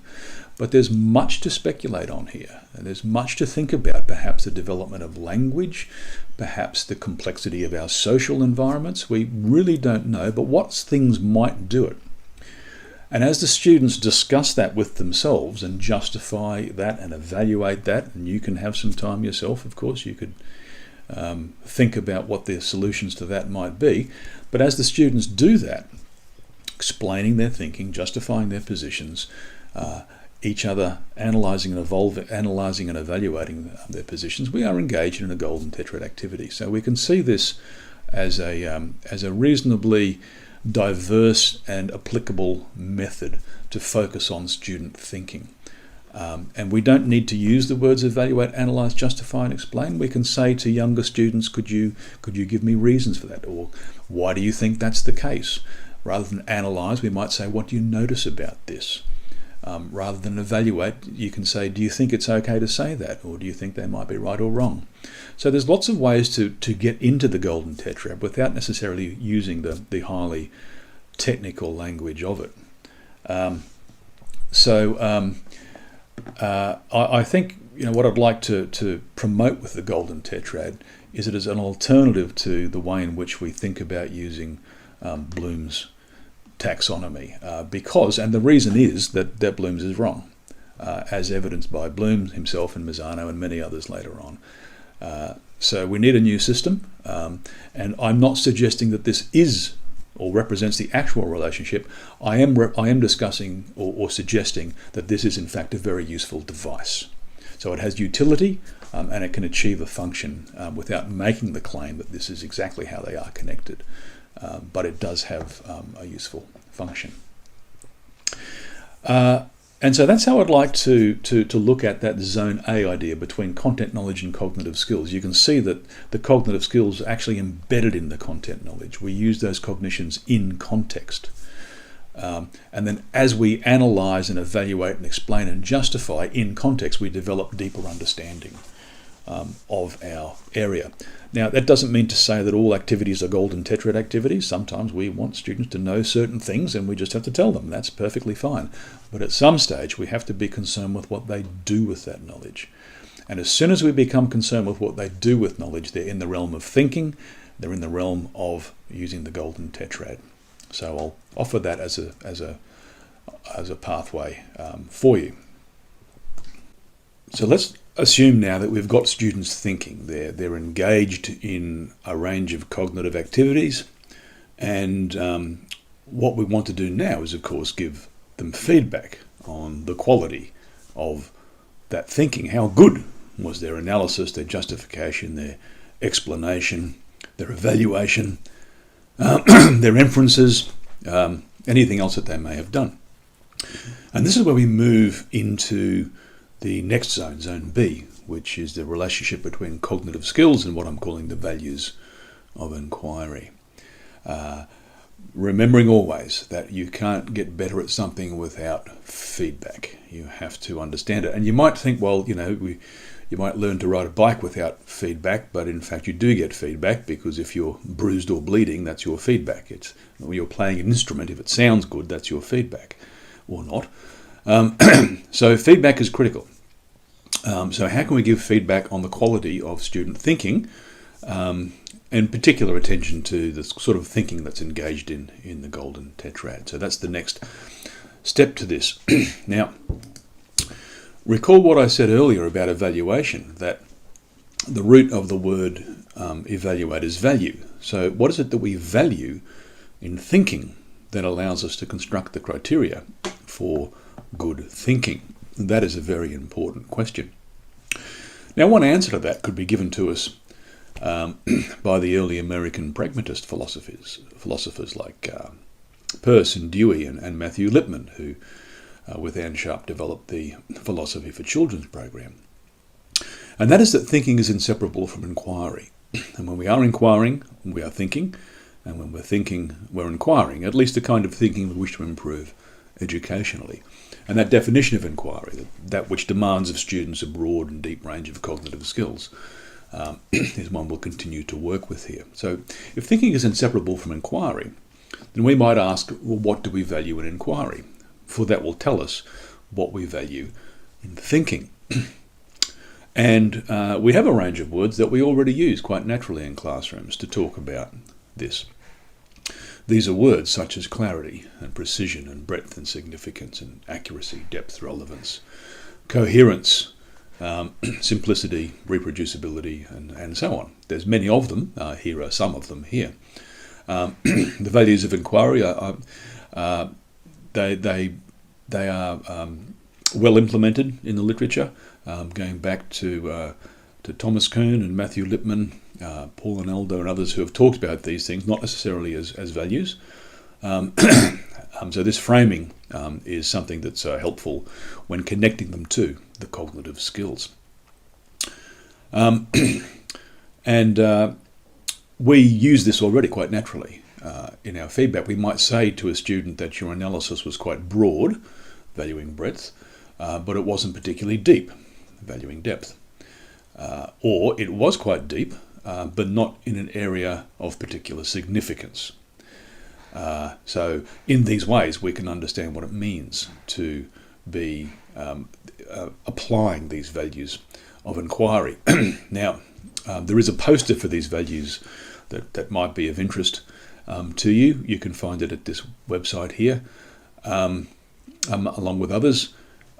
but there's much to speculate on here, and there's much to think about. Perhaps the development of language, perhaps the complexity of our social environments. We really don't know, but what things might do it. And as the students discuss that with themselves and justify that and evaluate that, and you can have some time yourself, of course, you could think about what the solutions to that might be. But as the students do that, explaining their thinking, justifying their positions, each other analysing and evaluating their positions, we are engaged in a golden tetrad activity. So we can see this as a reasonably diverse and applicable method to focus on student thinking. And we don't need to use the words evaluate, analyse, justify and explain. We can say to younger students, could you give me reasons for that? Or why do you think that's the case? Rather than analyse, we might say, what do you notice about this? Rather than evaluate, you can say, do you think it's okay to say that? Or do you think they might be right or wrong? So there's lots of ways to get into the golden tetrad without necessarily using the highly technical language of it. I think what I'd like to promote with the golden tetrad is it as an alternative to the way in which we think about using Bloom's taxonomy, because, and the reason is that Bloom's is wrong, as evidenced by Bloom himself and Mazzano and many others later on. So we need a new system, and I'm not suggesting that this is or represents the actual relationship. I am discussing or suggesting that this is in fact a very useful device. So it has utility and it can achieve a function without making the claim that this is exactly how they are connected. But it does have a useful function. And so that's how I'd like to look at that zone A idea between content knowledge and cognitive skills. You can see that the cognitive skills are actually embedded in the content knowledge. We use those cognitions in context. And then as we analyse and evaluate and explain and justify in context, we develop deeper understanding of our area. Now, that doesn't mean to say that all activities are golden tetrad activities. Sometimes we want students to know certain things and we just have to tell them. That's perfectly fine. But at some stage, we have to be concerned with what they do with that knowledge. And as soon as we become concerned with what they do with knowledge, they're in the realm of thinking, they're in the realm of using the golden tetrad. So I'll offer that as a pathway for you. So let's assume now that we've got students thinking. They're engaged in a range of cognitive activities, and what we want to do now is, of course, give them feedback on the quality of that thinking. How good was their analysis, their justification, their explanation, their evaluation, their inferences, anything else that they may have done. And this is where we move into the next zone, zone B, which is the relationship between cognitive skills and what I'm calling the values of inquiry. remembering always that you can't get better at something without feedback. You have to understand it. And you might think, well, you might learn to ride a bike without feedback, but in fact you do get feedback, because if you're bruised or bleeding, that's your feedback. It's when you're playing an instrument, if it sounds good, that's your feedback, or not. So feedback is critical. So how can we give feedback on the quality of student thinking, and particular attention to the sort of thinking that's engaged in the golden tetrad? So that's the next step to this. Now, recall what I said earlier about evaluation, that the root of the word evaluate is value. So what is it that we value in thinking that allows us to construct the criteria for good thinking? And that is a very important question. Now, one answer to that could be given to us by the early American pragmatist philosophers like Peirce and Dewey and Matthew Lipman, who with Anne Sharp developed the Philosophy for Children's program. And that is that thinking is inseparable from inquiry. And when we are inquiring, we are thinking, and when we're thinking, we're inquiring, at least the kind of thinking we wish to improve educationally. And that definition of inquiry, that which demands of students a broad and deep range of cognitive skills, is one we'll continue to work with here. So if thinking is inseparable from inquiry, then we might ask, well, what do we value in inquiry? For that will tell us what we value in thinking. And we have a range of words that we already use quite naturally in classrooms to talk about this. These are words such as clarity and precision and breadth and significance and accuracy, depth, relevance, coherence, simplicity, reproducibility, and so on. There's many of them. Here are some of them here. The values of inquiry they are well implemented in the literature, going back to Thomas Kuhn and Matthew Lipman, Paul and Aldo and others who have talked about these things, not necessarily as values. So this framing is something that's helpful when connecting them to the cognitive skills. And we use this already quite naturally. In our feedback, we might say to a student that your analysis was quite broad, valuing breadth, but it wasn't particularly deep, valuing depth. Or it was quite deep, but not in an area of particular significance. So in these ways, we can understand what it means to be applying these values of inquiry. Now, there is a poster for these values that might be of interest to you. You can find it at this website here, along with others.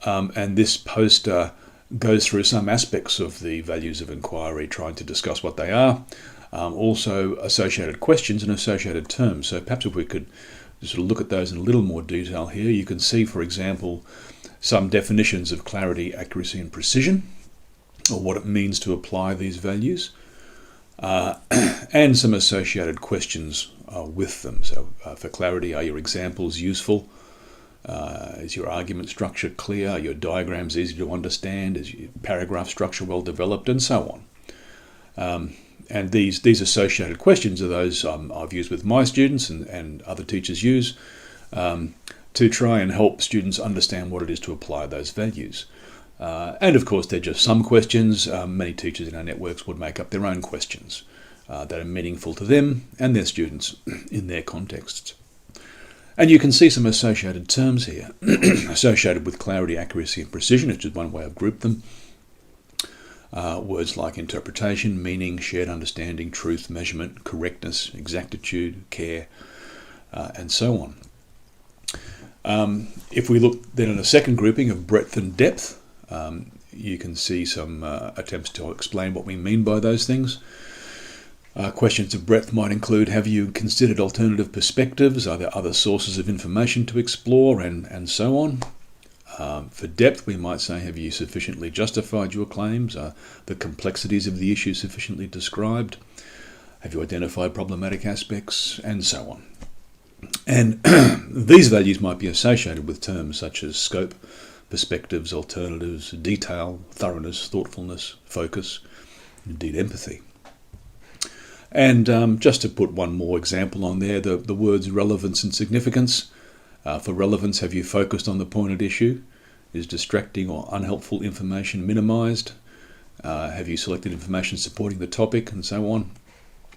And this poster goes through some aspects of the values of inquiry, trying to discuss what they are, also associated questions and associated terms. So perhaps if we could just sort of look at those in a little more detail here. You can see, for example, some definitions of clarity, accuracy, and precision, or what it means to apply these values, and some associated questions with them. So for clarity, are your examples useful? Is your argument structure clear? Are your diagrams easy to understand? Is your paragraph structure well developed? And so on. And these associated questions are those I've used with my students and other teachers use to try and help students understand what it is to apply those values. And of course, they're just some questions. Many teachers in our networks would make up their own questions that are meaningful to them and their students in their contexts. And you can see some associated terms here, associated with clarity, accuracy, and precision, which is one way I've grouped them. Words like interpretation, meaning, shared understanding, truth, measurement, correctness, exactitude, care, and so on. If we look then at a second grouping of breadth and depth, you can see some attempts to explain what we mean by those things. Questions of breadth might include, have you considered alternative perspectives? Are there other sources of information to explore? And so on. For depth, we might say, have you sufficiently justified your claims? Are the complexities of the issue sufficiently described? Have you identified problematic aspects? And so on. And these values might be associated with terms such as scope, perspectives, alternatives, detail, thoroughness, thoughtfulness, focus, and indeed empathy. And just to put one more example on there, the words relevance and significance. For relevance, have you focused on the point at issue? Is distracting or unhelpful information minimised? Have you selected information supporting the topic, and so on?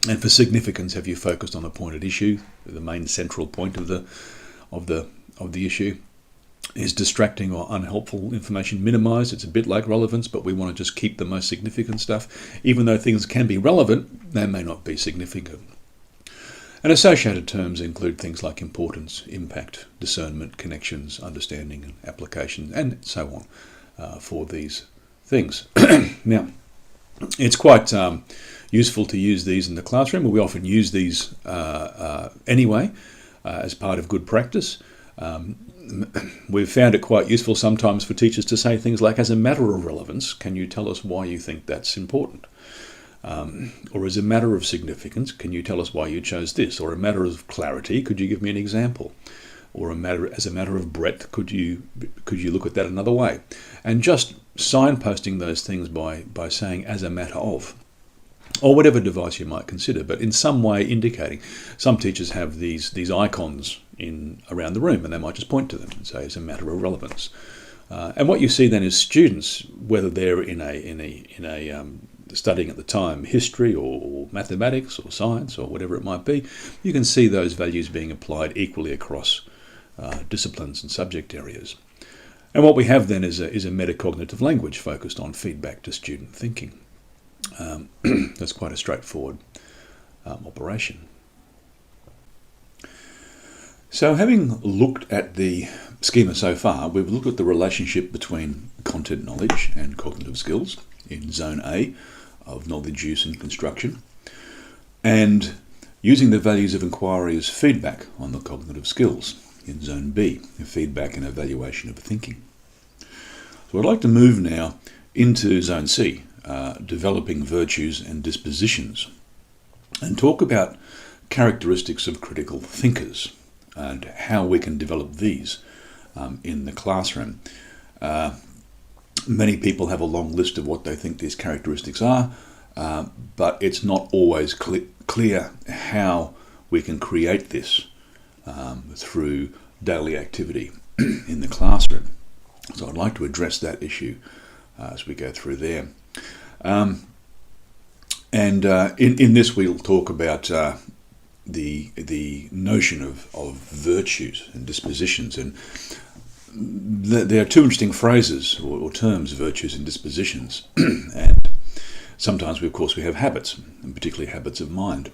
And for significance, have you focused on the point at issue, the main central point of the issue? Is distracting or unhelpful information minimised? It's a bit like relevance, but we want to just keep the most significant stuff. Even though things can be relevant, they may not be significant. And associated terms include things like importance, impact, discernment, connections, understanding, and application, and so on for these things. Now, it's quite useful to use these in the classroom, but we often use these anyway as part of good practice. We've found it quite useful sometimes for teachers to say things like, as a matter of relevance, can you tell us why you think that's important? Or as a matter of significance, can you tell us why you chose this? Or a matter of clarity, could you give me an example? Or as a matter of breadth, could you look at that another way? And just signposting those things by saying as a matter of, or whatever device you might consider, but in some way indicating. Some teachers have these icons around the room, and they might just point to them and say, as a matter of relevance. And what you see then is students, whether they're in a studying at the time history or mathematics or science or whatever it might be, you can see those values being applied equally across disciplines and subject areas. And what we have then is a metacognitive language focused on feedback to student thinking. That's quite a straightforward operation. So having looked at the schema so far, we've looked at the relationship between content knowledge and cognitive skills in Zone A of knowledge use and construction, and using the values of inquiry as feedback on the cognitive skills in Zone B, feedback and evaluation of thinking. So I'd like to move now into Zone C, developing virtues and dispositions, and talk about characteristics of critical thinkers and how we can develop these in the classroom. Many people have a long list of what they think these characteristics are, but it's not always clear how we can create this through daily activity in the classroom. So I'd like to address that issue as we go through there. In this we'll talk about the notion of virtues and dispositions, and there are two interesting phrases or terms, virtues and dispositions, and sometimes of course we have habits, and particularly habits of mind.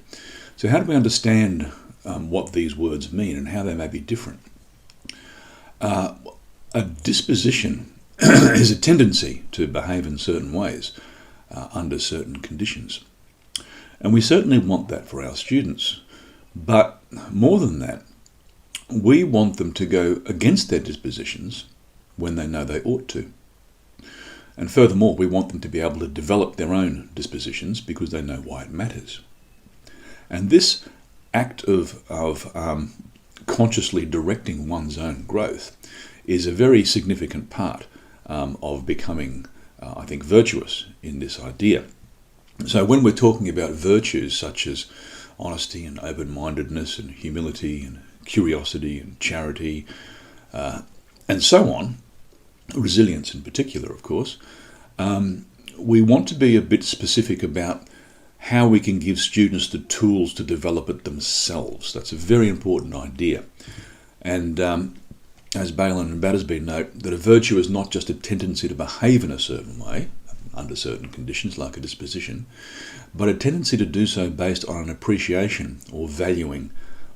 So how do we understand what these words mean and how they may be different? A disposition is a tendency to behave in certain ways under certain conditions. And we certainly want that for our students. But more than that, we want them to go against their dispositions when they know they ought to. And furthermore, we want them to be able to develop their own dispositions because they know why it matters. And this act of consciously directing one's own growth is a very significant part of becoming, I think, virtuous in this idea. So when we're talking about virtues such as honesty and open-mindedness and humility and curiosity and charity and so on, resilience in particular, of course, we want to be a bit specific about how we can give students the tools to develop it themselves. That's a very important idea. And as Balin and Battersby note, that a virtue is not just a tendency to behave in a certain way, under certain conditions like a disposition, but a tendency to do so based on an appreciation or valuing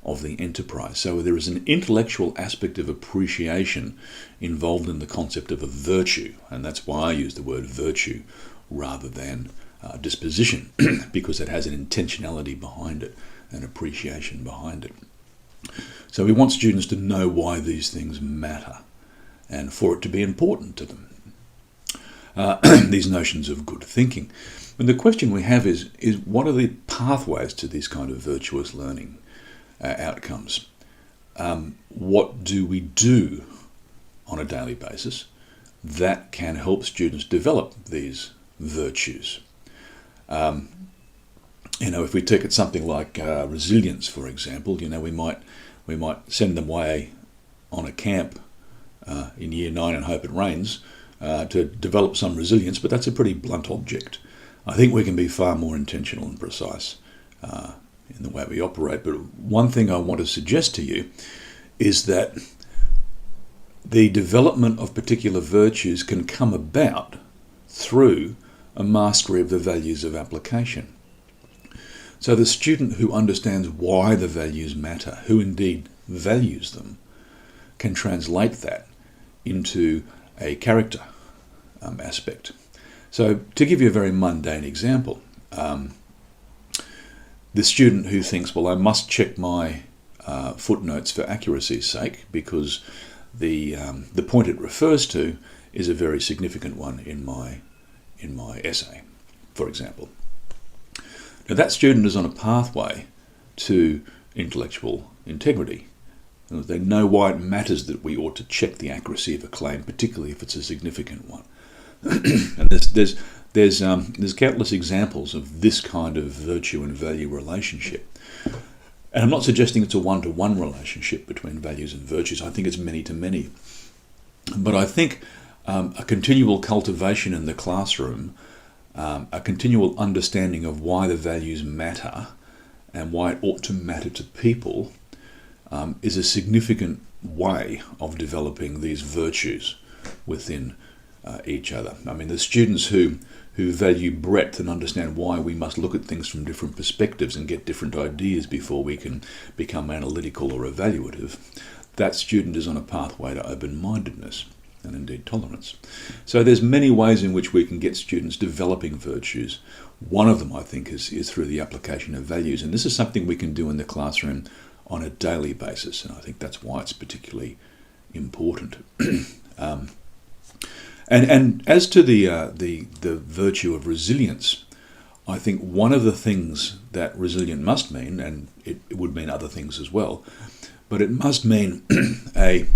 of the enterprise. So there is an intellectual aspect of appreciation involved in the concept of a virtue, and that's why I use the word virtue rather than disposition, because it has an intentionality behind it, an appreciation behind it. So we want students to know why these things matter and for it to be important to them. These notions of good thinking. And the question we have is what are the pathways to this kind of virtuous learning outcomes? What do we do on a daily basis that can help students develop these virtues? if we take it something like resilience, for example, we might send them away on a camp in year 9 and hope it rains to develop some resilience, but that's a pretty blunt object. I think we can be far more intentional and precise in the way we operate. But one thing I want to suggest to you is that the development of particular virtues can come about through a mastery of the values of application. So the student who understands why the values matter, who indeed values them, can translate that into a character aspect. So to give you a very mundane example, the student who thinks, well, I must check my footnotes for accuracy's sake because the point it refers to is a very significant one in my essay, for example. Now that student is on a pathway to intellectual integrity. They know why it matters that we ought to check the accuracy of a claim, particularly if it's a significant one. And there's countless examples of this kind of virtue and value relationship. And I'm not suggesting it's a one-to-one relationship between values and virtues. I think it's many-to-many. But I think a continual cultivation in the classroom, a continual understanding of why the values matter and why it ought to matter to people is a significant way of developing these virtues within each other. I mean, the students who value breadth and understand why we must look at things from different perspectives and get different ideas before we can become analytical or evaluative, that student is on a pathway to open-mindedness and indeed tolerance. So there's many ways in which we can get students developing virtues. One of them, I think, is through the application of values, and this is something we can do in the classroom on a daily basis, and I think that's why it's particularly important. And as to the virtue of resilience, I think one of the things that resilient must mean, and it would mean other things as well, but it must mean an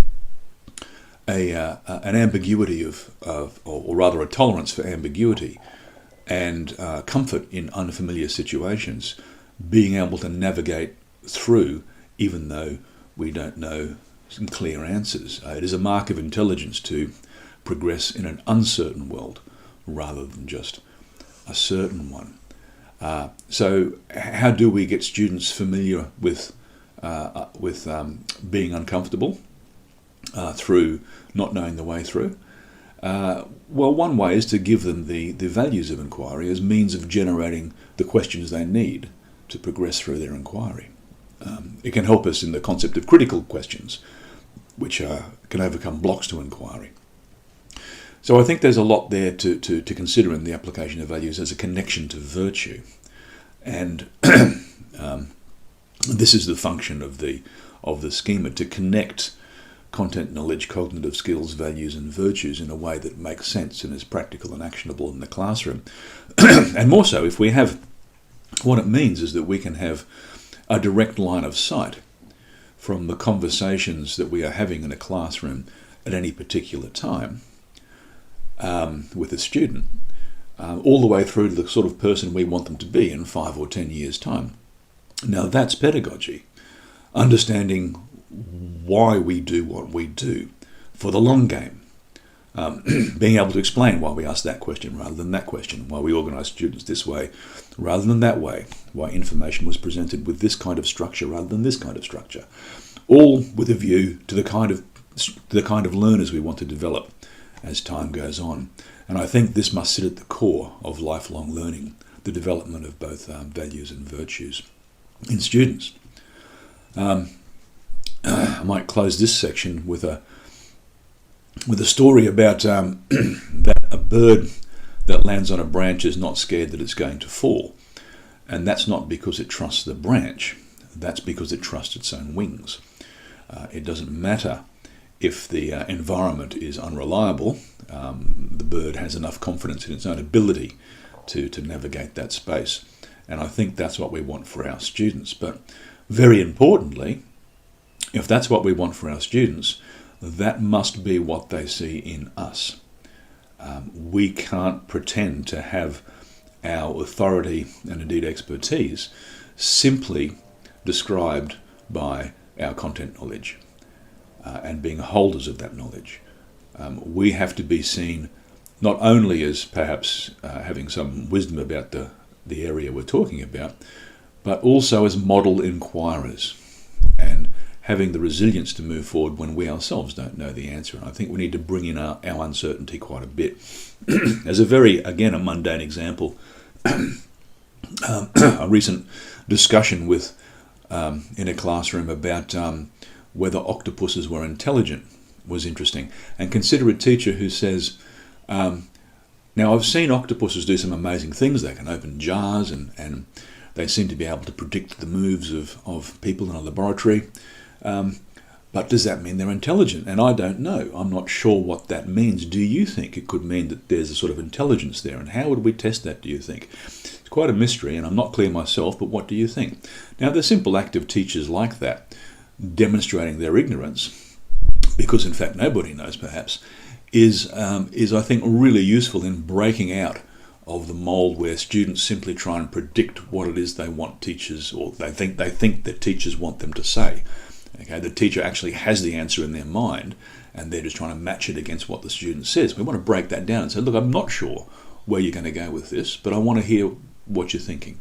ambiguity or rather a tolerance for ambiguity and comfort in unfamiliar situations, being able to navigate through even though we don't know some clear answers. It is a mark of intelligence to progress in an uncertain world rather than just a certain one. So how do we get students familiar with being uncomfortable through not knowing the way through? Well, one way is to give them the values of inquiry as means of generating the questions they need to progress through their inquiry. It can help us in the concept of critical questions, which can overcome blocks to inquiry. So I think there's a lot there to consider in the application of values as a connection to virtue. And this is the function of the schema, to connect content, knowledge, cognitive skills, values and virtues in a way that makes sense and is practical and actionable in the classroom. And more so, if we have, what it means is that we can have a direct line of sight from the conversations that we are having in a classroom at any particular time with a student, all the way through to the sort of person we want them to be in 5 or 10 years' time. Now that's pedagogy, understanding why we do what we do for the long game, being able to explain why we ask that question rather than that question, why we organise students this way rather than that way, why information was presented with this kind of structure rather than this kind of structure, all with a view to the kind of learners we want to develop as time goes on. And I think this must sit at the core of lifelong learning, the development of both values and virtues in students. I might close this section with a story about that a bird that lands on a branch is not scared that it's going to fall. And that's not because it trusts the branch, that's because it trusts its own wings. It doesn't matter if the environment is unreliable, the bird has enough confidence in its own ability to navigate that space. And I think that's what we want for our students. But very importantly, if that's what we want for our students, that must be what they see in us. We can't pretend to have our authority and indeed expertise simply described by our content knowledge and being holders of that knowledge. We have to be seen not only as perhaps having some wisdom about the area we're talking about, but also as model inquirers and having the resilience to move forward when we ourselves don't know the answer. And I think we need to bring in our uncertainty quite a bit. As a mundane example, a recent discussion with in a classroom about whether octopuses were intelligent was interesting. And consider a teacher who says, now I've seen octopuses do some amazing things. They can open jars and they seem to be able to predict the moves of people in a laboratory. But does that mean they're intelligent? And I don't know. I'm not sure what that means. Do you think it could mean that there's a sort of intelligence there? And how would we test that, do you think? It's quite a mystery, and I'm not clear myself, but what do you think? Now, the simple act of teachers like that, demonstrating their ignorance, because in fact nobody knows perhaps, is I think really useful in breaking out of the mold where students simply try and predict what it is they want teachers, or they think that teachers want them to say. Okay, the teacher actually has the answer in their mind, and they're just trying to match it against what the student says. We want to break that down and say, look, I'm not sure where you're going to go with this, but I want to hear what you're thinking.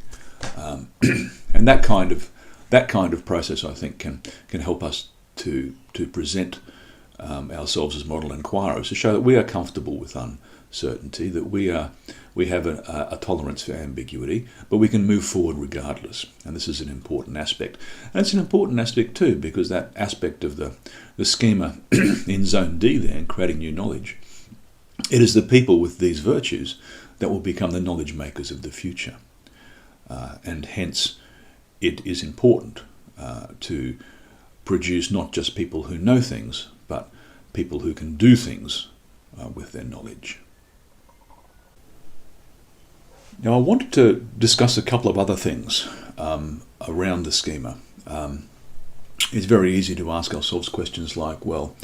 And that kind of process, I think, can help us to present ourselves as model inquirers, to show that we are comfortable with uncertainty, that we have a tolerance for ambiguity, but we can move forward regardless. And this is an important aspect. And it's an important aspect too, because that aspect of the schema in Zone D there, in creating new knowledge, it is the people with these virtues that will become the knowledge makers of the future. And hence, it is important to produce not just people who know things, but people who can do things with their knowledge. Now, I wanted to discuss a couple of other things around the schema. It's very easy to ask ourselves questions like, well,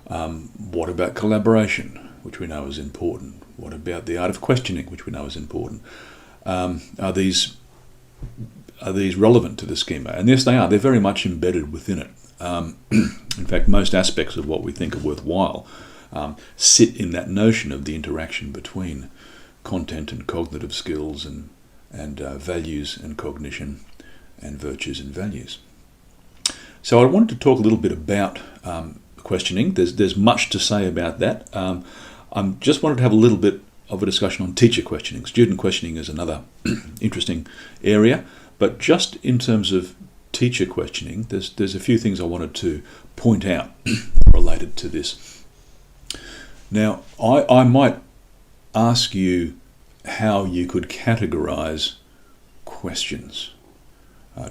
what about collaboration, which we know is important? What about the art of questioning, which we know is important? Are these relevant to the schema? And yes, they are. They're very much embedded within it. In fact, most aspects of what we think are worthwhile sit in that notion of the interaction between content and cognitive skills and values and cognition and virtues and values. So I wanted to talk a little bit about questioning. There's much to say about that. I just wanted to have a little bit of a discussion on teacher questioning. Student questioning is another interesting area, but just in terms of teacher questioning, there's a few things I wanted to point out related to this. Now, I might ask you how you could categorize questions,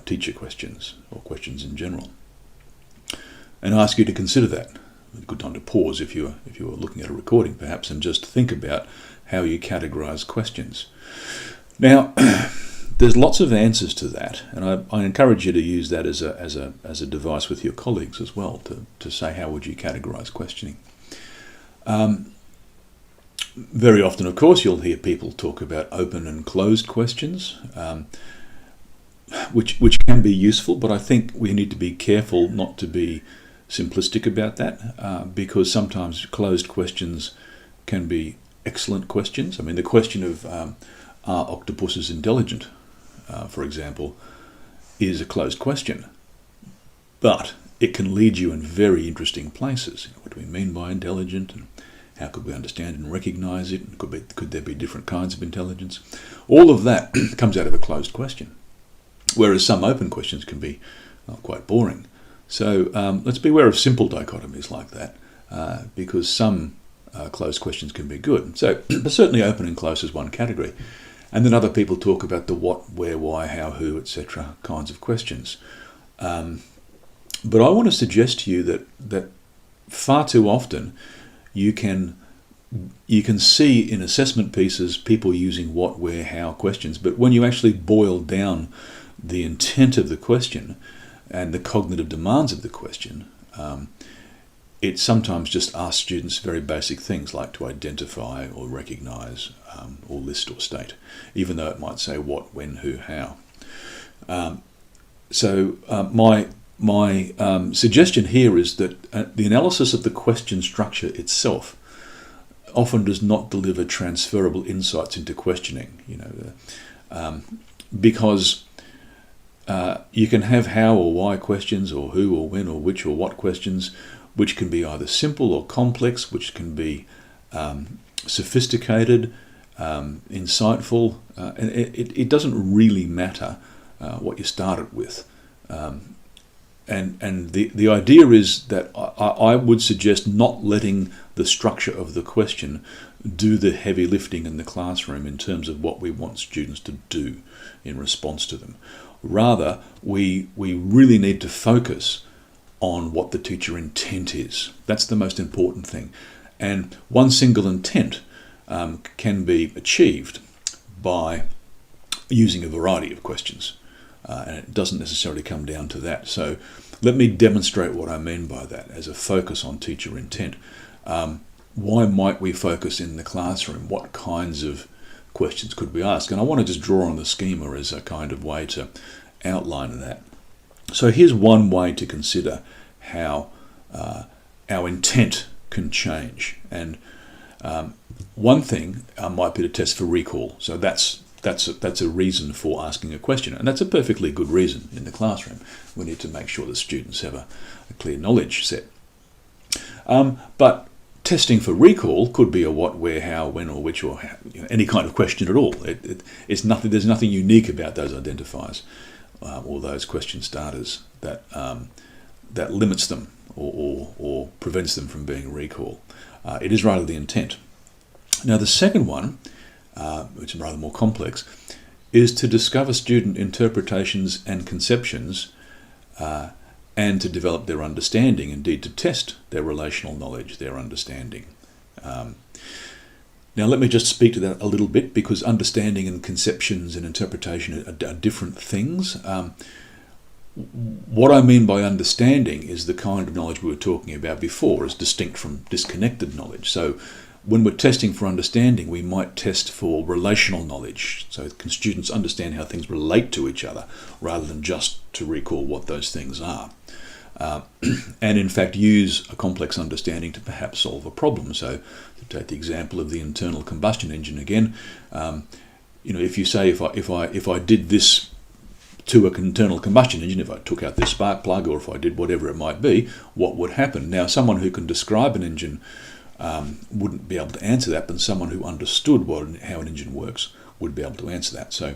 teacher questions, or questions in general, and ask you to consider that. A good time to pause if you were looking at a recording perhaps, and just think about how you categorize questions. Now, there's lots of answers to that, and I encourage you to use that as a device with your colleagues as well, to say how would you categorize questioning. Very often, of course, you'll hear people talk about open and closed questions, which can be useful, but I think we need to be careful not to be simplistic about that, because sometimes closed questions can be excellent questions. I mean, the question of are octopuses intelligent, for example, is a closed question, but it can lead you in very interesting places. What do we mean by intelligent, and how could we understand and recognize it? And could there be different kinds of intelligence? All of that comes out of a closed question, whereas some open questions can be quite boring. So let's be aware of simple dichotomies like that, because some closed questions can be good. So certainly open and close is one category. And then other people talk about the what, where, why, how, who, etc. kinds of questions. But I want to suggest to you that far too often you can see in assessment pieces people using what, where, how questions, but when you actually boil down the intent of the question and the cognitive demands of the question, it sometimes just asks students very basic things like to identify or recognise or list or state, even though it might say what, when, who, how. My suggestion here is that the analysis of the question structure itself often does not deliver transferable insights into questioning, because you can have how or why questions, or who or when or which or what questions, which can be either simple or complex, which can be sophisticated, insightful, and it doesn't really matter what you started with. And the idea is that I would suggest not letting the structure of the question do the heavy lifting in the classroom in terms of what we want students to do in response to them. Rather, we really need to focus on what the teacher intent is. That's the most important thing. And one single intent can be achieved by using a variety of questions. And it doesn't necessarily come down to that. So let me demonstrate what I mean by that as a focus on teacher intent. Why might we focus in the classroom? What kinds of questions could we ask? And I want to just draw on the schema as a kind of way to outline that. So here's one way to consider how our intent can change. And one thing might be to test for recall. So that's a reason for asking a question, and that's a perfectly good reason in the classroom. We need to make sure that students have a clear knowledge set. But testing for recall could be a what, where, how, when, or which, or how, any kind of question at all. It's nothing. There's nothing unique about those identifiers or those question starters that limits them or prevents them from being recall. It is rather the intent. Now the second one, which is rather more complex, is to discover student interpretations and conceptions and to develop their understanding, indeed to test their relational knowledge, their understanding. Now let me just speak to that a little bit, because understanding and conceptions and interpretation are different things. What I mean by understanding is the kind of knowledge we were talking about before, as distinct from disconnected knowledge. So when we're testing for understanding, we might test for relational knowledge. So can students understand how things relate to each other, rather than just to recall what those things are? And in fact use a complex understanding to perhaps solve a problem. So to take the example of the internal combustion engine again, if you say if I did this to an internal combustion engine, if I took out this spark plug, or if I did whatever it might be, what would happen? Now someone who can describe an engine wouldn't be able to answer that, but someone who understood how an engine works would be able to answer that. So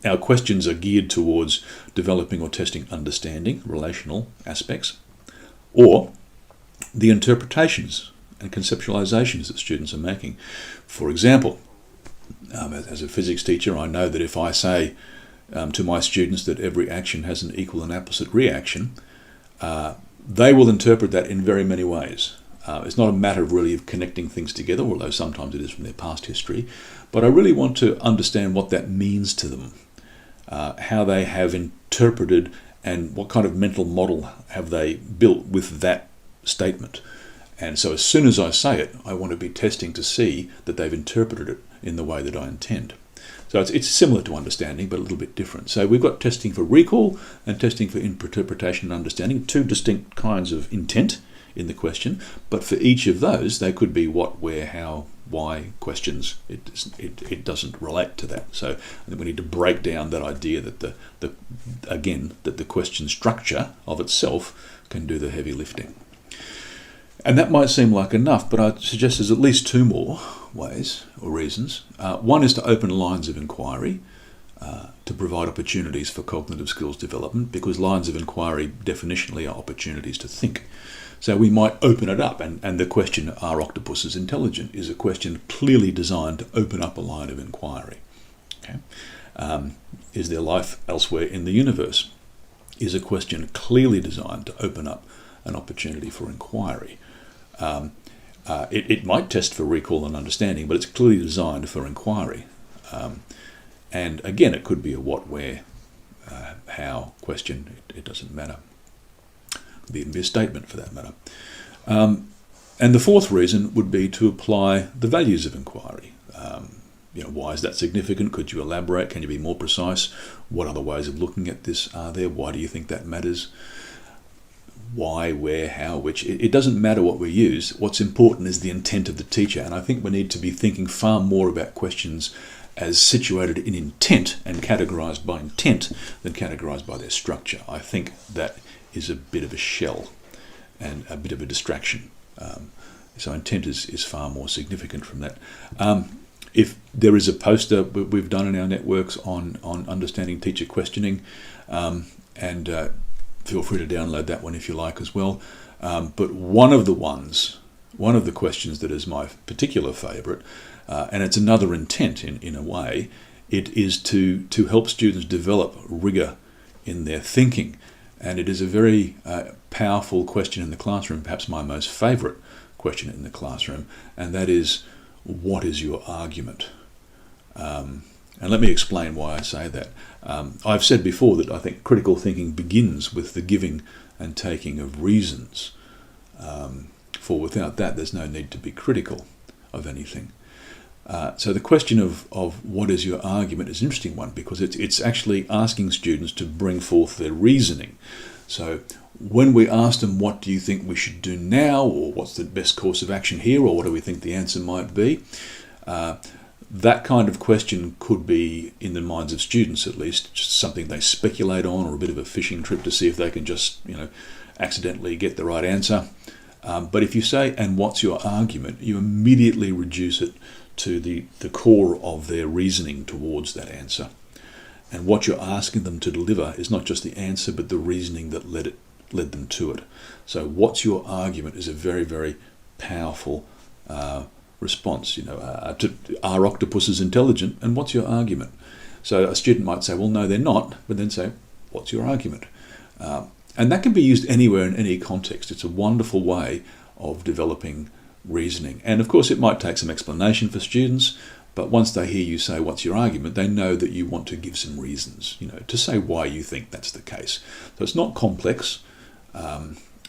our questions are geared towards developing or testing understanding, relational aspects, or the interpretations and conceptualizations that students are making. For example, as a physics teacher, I know that if I say to my students that every action has an equal and opposite reaction, they will interpret that in very many ways. It's not a matter of really of connecting things together, although sometimes it is from their past history, but I really want to understand what that means to them, how they have interpreted and what kind of mental model have they built with that statement. And so as soon as I say it, I want to be testing to see that they've interpreted it in the way that I intend. So it's similar to understanding, but a little bit different. So we've got testing for recall and testing for interpretation and understanding, two distinct kinds of intent in the question, but for each of those, they could be what, where, how, why questions. It doesn't relate to that. So I think we need to break down that idea that the question structure of itself can do the heavy lifting. And that might seem like enough, but I suggest there's at least two more ways or reasons. One is to open lines of inquiry to provide opportunities for cognitive skills development, because lines of inquiry definitionally are opportunities to think. So we might open it up, and the question, are octopuses intelligent, is a question clearly designed to open up a line of inquiry. Okay? Is there life elsewhere in the universe? Is a question clearly designed to open up an opportunity for inquiry. It might test for recall and understanding, but it's clearly designed for inquiry. And again, it could be a what, where, how question. It doesn't matter. It could even be a statement for that matter. And the fourth reason would be to apply the values of inquiry. Why is that significant? Could you elaborate? Can you be more precise? What other ways of looking at this are there? Why do you think that matters? Why, where, how, which? It doesn't matter what we use. What's important is the intent of the teacher. And I think we need to be thinking far more about questions as situated in intent and categorised by intent than categorised by their structure. I think that is a bit of a shell and a bit of a distraction. So intent is far more significant from that. If there is a poster we've done in our networks on understanding teacher questioning, and feel free to download that one if you like as well. But one of the questions that is my particular favourite, and it's another intent in a way, it is to help students develop rigour in their thinking. And it is a very powerful question in the classroom, perhaps my most favourite question in the classroom, and that is, what is your argument? And let me explain why I say that. I've said before that I think critical thinking begins with the giving and taking of reasons. For without that, there's no need to be critical of anything. So the question of what is your argument is an interesting one, because it's actually asking students to bring forth their reasoning. So when we ask them, what do you think we should do now, or what's the best course of action here, or what do we think the answer might be, that kind of question could be, in the minds of students at least, just something they speculate on, or a bit of a fishing trip to see if they can just accidentally get the right answer. But if you say, and what's your argument, you immediately reduce it to the core of their reasoning towards that answer. And what you're asking them to deliver is not just the answer, but the reasoning that led them to it. So what's your argument is a very, very powerful response. Are octopuses intelligent? And what's your argument? So a student might say, well, no, they're not, but then say, what's your argument? And that can be used anywhere in any context. It's a wonderful way of developing reasoning. And of course, it might take some explanation for students, but once they hear you say, what's your argument, they know that you want to give some reasons, to say why you think that's the case. So it's not complex.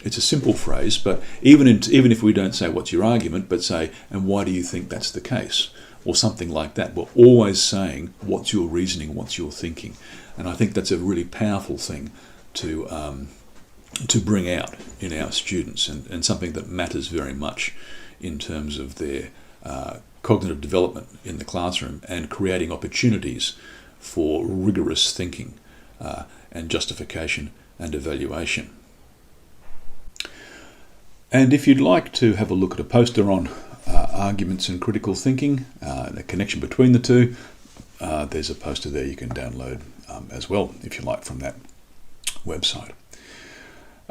It's a simple phrase, but even if we don't say, what's your argument, but say, and why do you think that's the case? Or something like that. We're always saying, what's your reasoning, what's your thinking? And I think that's a really powerful thing to bring out in our students, and something that matters very much in terms of their cognitive development in the classroom and creating opportunities for rigorous thinking and justification and evaluation. And if you'd like to have a look at a poster on arguments and critical thinking, the connection between the two, there's a poster there you can download as well, if you like, from that website.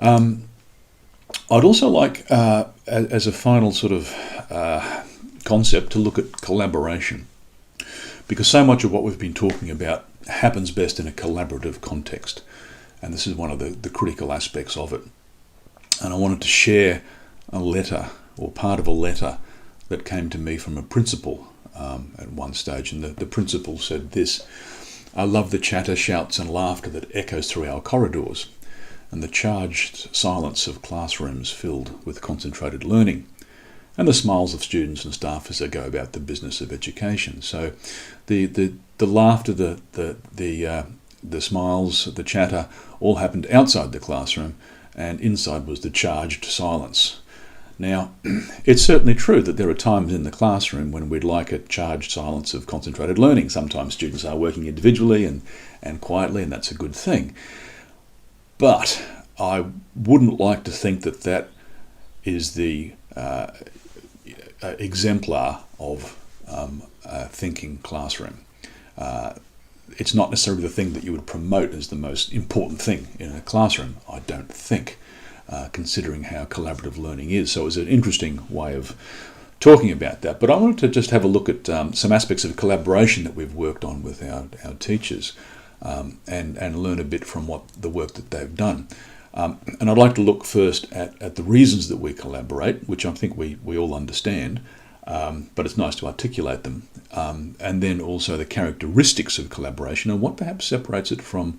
I'd also like, as a final sort of concept, to look at collaboration, because so much of what we've been talking about happens best in a collaborative context, and this is one of the critical aspects of it. And I wanted to share a letter, or part of a letter, that came to me from a principal at one stage, and the principal said this: I love the chatter, shouts and laughter that echoes through our corridors, and the charged silence of classrooms filled with concentrated learning, and the smiles of students and staff as they go about the business of education. So the laughter, the smiles, the chatter, all happened outside the classroom, and inside was the charged silence. Now, it's certainly true that there are times in the classroom when we'd like a charged silence of concentrated learning. Sometimes students are working individually and quietly, and that's a good thing. But I wouldn't like to think that is the exemplar of a thinking classroom. It's not necessarily the thing that you would promote as the most important thing in a classroom, I don't think, considering how collaborative learning is. So it's an interesting way of talking about that. But I wanted to just have a look at some aspects of collaboration that we've worked on with our teachers, and learn a bit from the work that they've done. And I'd like to look first at the reasons that we collaborate, which I think we all understand, but it's nice to articulate them. And then also the characteristics of collaboration and what perhaps separates it from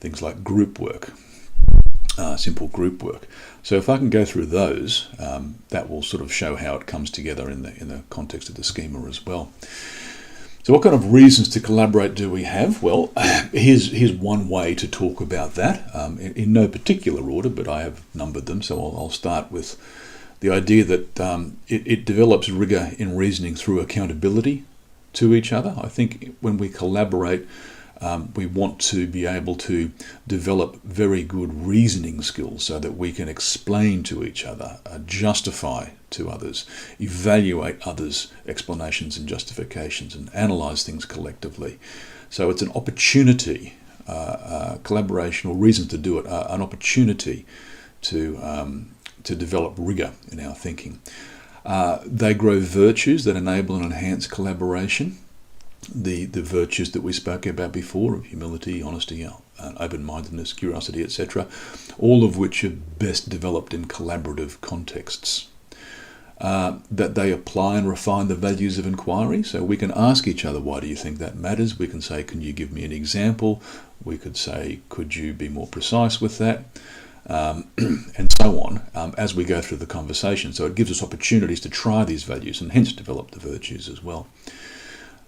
things like group work. simple group work. So if I can go through those, that will sort of show how it comes together in the context of the schema as well. So what kind of reasons to collaborate do we have? Well, here's one way to talk about that, in no particular order, but I have numbered them, so I'll start with the idea that it develops rigor in reasoning through accountability to each other. I think when we collaborate, we want to be able to develop very good reasoning skills so that we can explain to each other, justify to others, evaluate others' explanations and justifications, and analyse things collectively. So it's an opportunity, collaboration or reason to do it, an opportunity to develop rigour in our thinking. They grow virtues that enable and enhance collaboration. The virtues that we spoke about before of humility, honesty, open-mindedness, curiosity, etc., all of which are best developed in collaborative contexts. That they apply and refine the values of inquiry. So we can ask each other, why do you think that matters? We can say, can you give me an example? We could say, could you be more precise with that? And so on, as we go through the conversation. So it gives us opportunities to try these values and hence develop the virtues as well.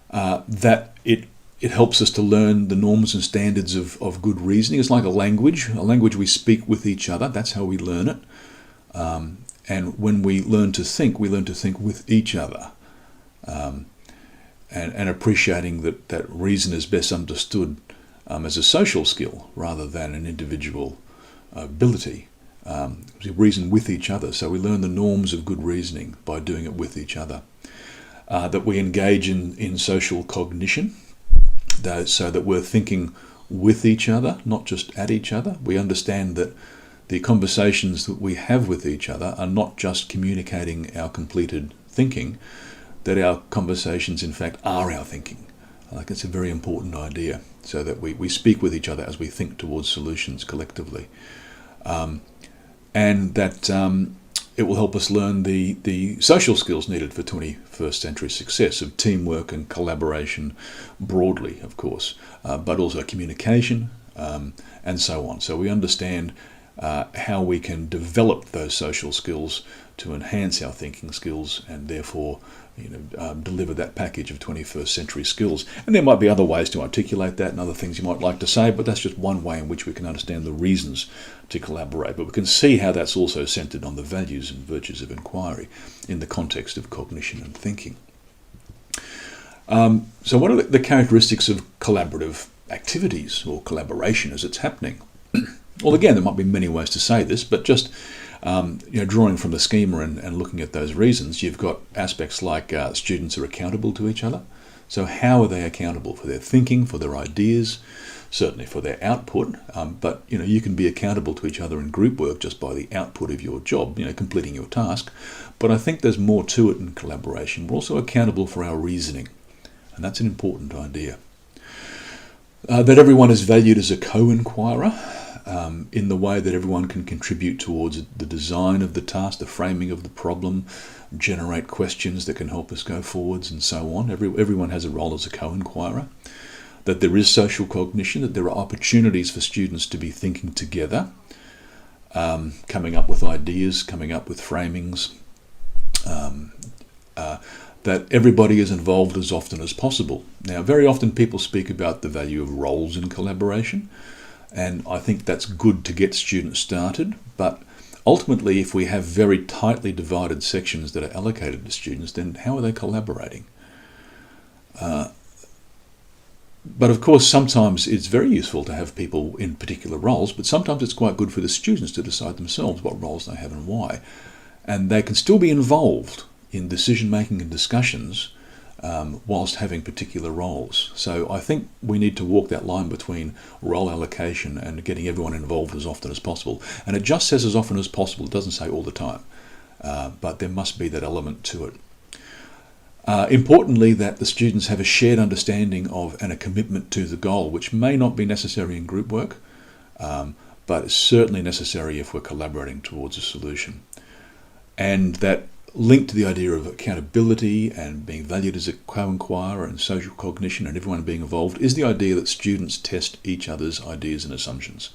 That it helps us to learn the norms and standards of good reasoning. It's like a language we speak with each other. That's how we learn it. And when we learn to think with each other. And appreciating that reason is best understood as a social skill rather than an individual ability. We reason with each other, so we learn the norms of good reasoning by doing it with each other. That we engage in social cognition, so that we're thinking with each other, not just at each other. We understand that the conversations that we have with each other are not just communicating our completed thinking, that our conversations in fact are our thinking. I think it's a very important idea, so that we speak with each other as we think towards solutions collectively. And that it will help us learn the social skills needed for 21st century success of teamwork and collaboration broadly, of course, but also communication and so on. So we understand how we can develop those social skills to enhance our thinking skills and therefore deliver that package of 21st century skills. And there might be other ways to articulate that and other things you might like to say, but that's just one way in which we can understand the reasons to collaborate. But we can see how that's also centered on the values and virtues of inquiry in the context of cognition and thinking. So what are the characteristics of collaborative activities or collaboration as it's happening? Well, again, there might be many ways to say this, but just drawing from the schema and looking at those reasons, you've got aspects like students are accountable to each other. So how are they accountable for their thinking, for their ideas, certainly for their output, but you can be accountable to each other in group work just by the output of your job, completing your task. But I think there's more to it in collaboration. We're also accountable for our reasoning, and that's an important idea. That everyone is valued as a co-inquirer, in the way that everyone can contribute towards the design of the task, the framing of the problem, generate questions that can help us go forwards and so on. Everyone has a role as a co-inquirer. That there is social cognition, that there are opportunities for students to be thinking together, coming up with ideas, coming up with framings, that everybody is involved as often as possible. Now, very often people speak about the value of roles in collaboration, and I think that's good to get students started, but ultimately if we have very tightly divided sections that are allocated to students, then how are they collaborating? But of course sometimes it's very useful to have people in particular roles, but sometimes it's quite good for the students to decide themselves what roles they have and why. And they can still be involved in decision making and discussions whilst having particular roles. So I think we need to walk that line between role allocation and getting everyone involved as often as possible. And it just says as often as possible, it doesn't say all the time, but there must be that element to it. Importantly, that the students have a shared understanding of and a commitment to the goal, which may not be necessary in group work, but is certainly necessary if we're collaborating towards a solution. And that linked to the idea of accountability and being valued as a co-inquirer and social cognition and everyone being involved is the idea that students test each other's ideas and assumptions.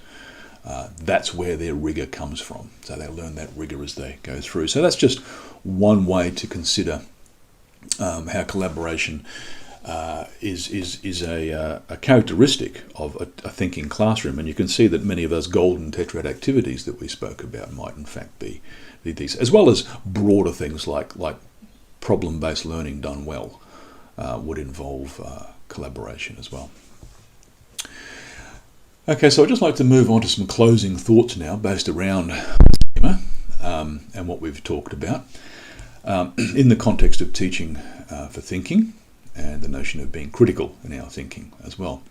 that's where their rigour comes from. So they learn that rigour as they go through. So that's just one way to consider how collaboration is a characteristic of a thinking classroom. And you can see that many of those golden tetrad activities that we spoke about might in fact be these, as well as broader things like problem-based learning done well would involve collaboration as well. Okay, so I'd just like to move on to some closing thoughts now based around schema and what we've talked about in the context of teaching for thinking and the notion of being critical in our thinking as well.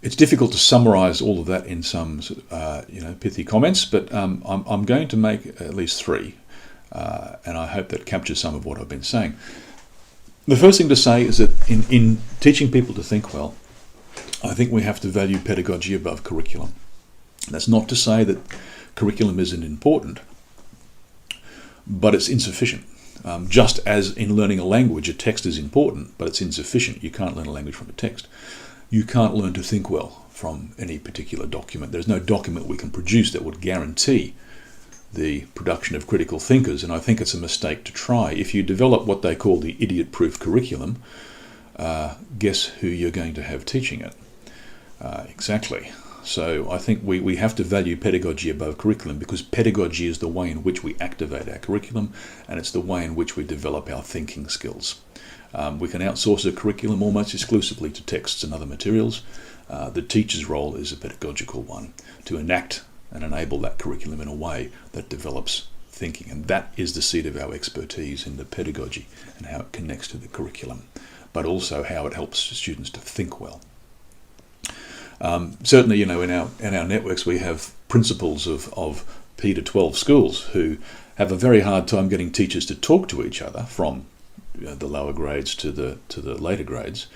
It's difficult to summarise all of that in some pithy comments, but I'm going to make at least three, and I hope that captures some of what I've been saying. The first thing to say is that in teaching people to think well, I think we have to value pedagogy above curriculum. That's not to say that curriculum isn't important, but it's insufficient. Just as in learning a language, a text is important, but it's insufficient. You can't learn a language from a text. You can't learn to think well from any particular document. There's no document we can produce that would guarantee the production of critical thinkers, and I think it's a mistake to try. If you develop what they call the idiot-proof curriculum, guess who you're going to have teaching it? Exactly. So I think we have to value pedagogy above curriculum, because pedagogy is the way in which we activate our curriculum, and it's the way in which we develop our thinking skills. We can outsource a curriculum almost exclusively to texts and other materials. The teacher's role is a pedagogical one, to enact and enable that curriculum in a way that develops thinking. And that is the seat of our expertise in the pedagogy and how it connects to the curriculum, but also how it helps students to think well. Certainly, in our networks we have principals of P to 12 schools who have a very hard time getting teachers to talk to each other from the lower grades to the later grades,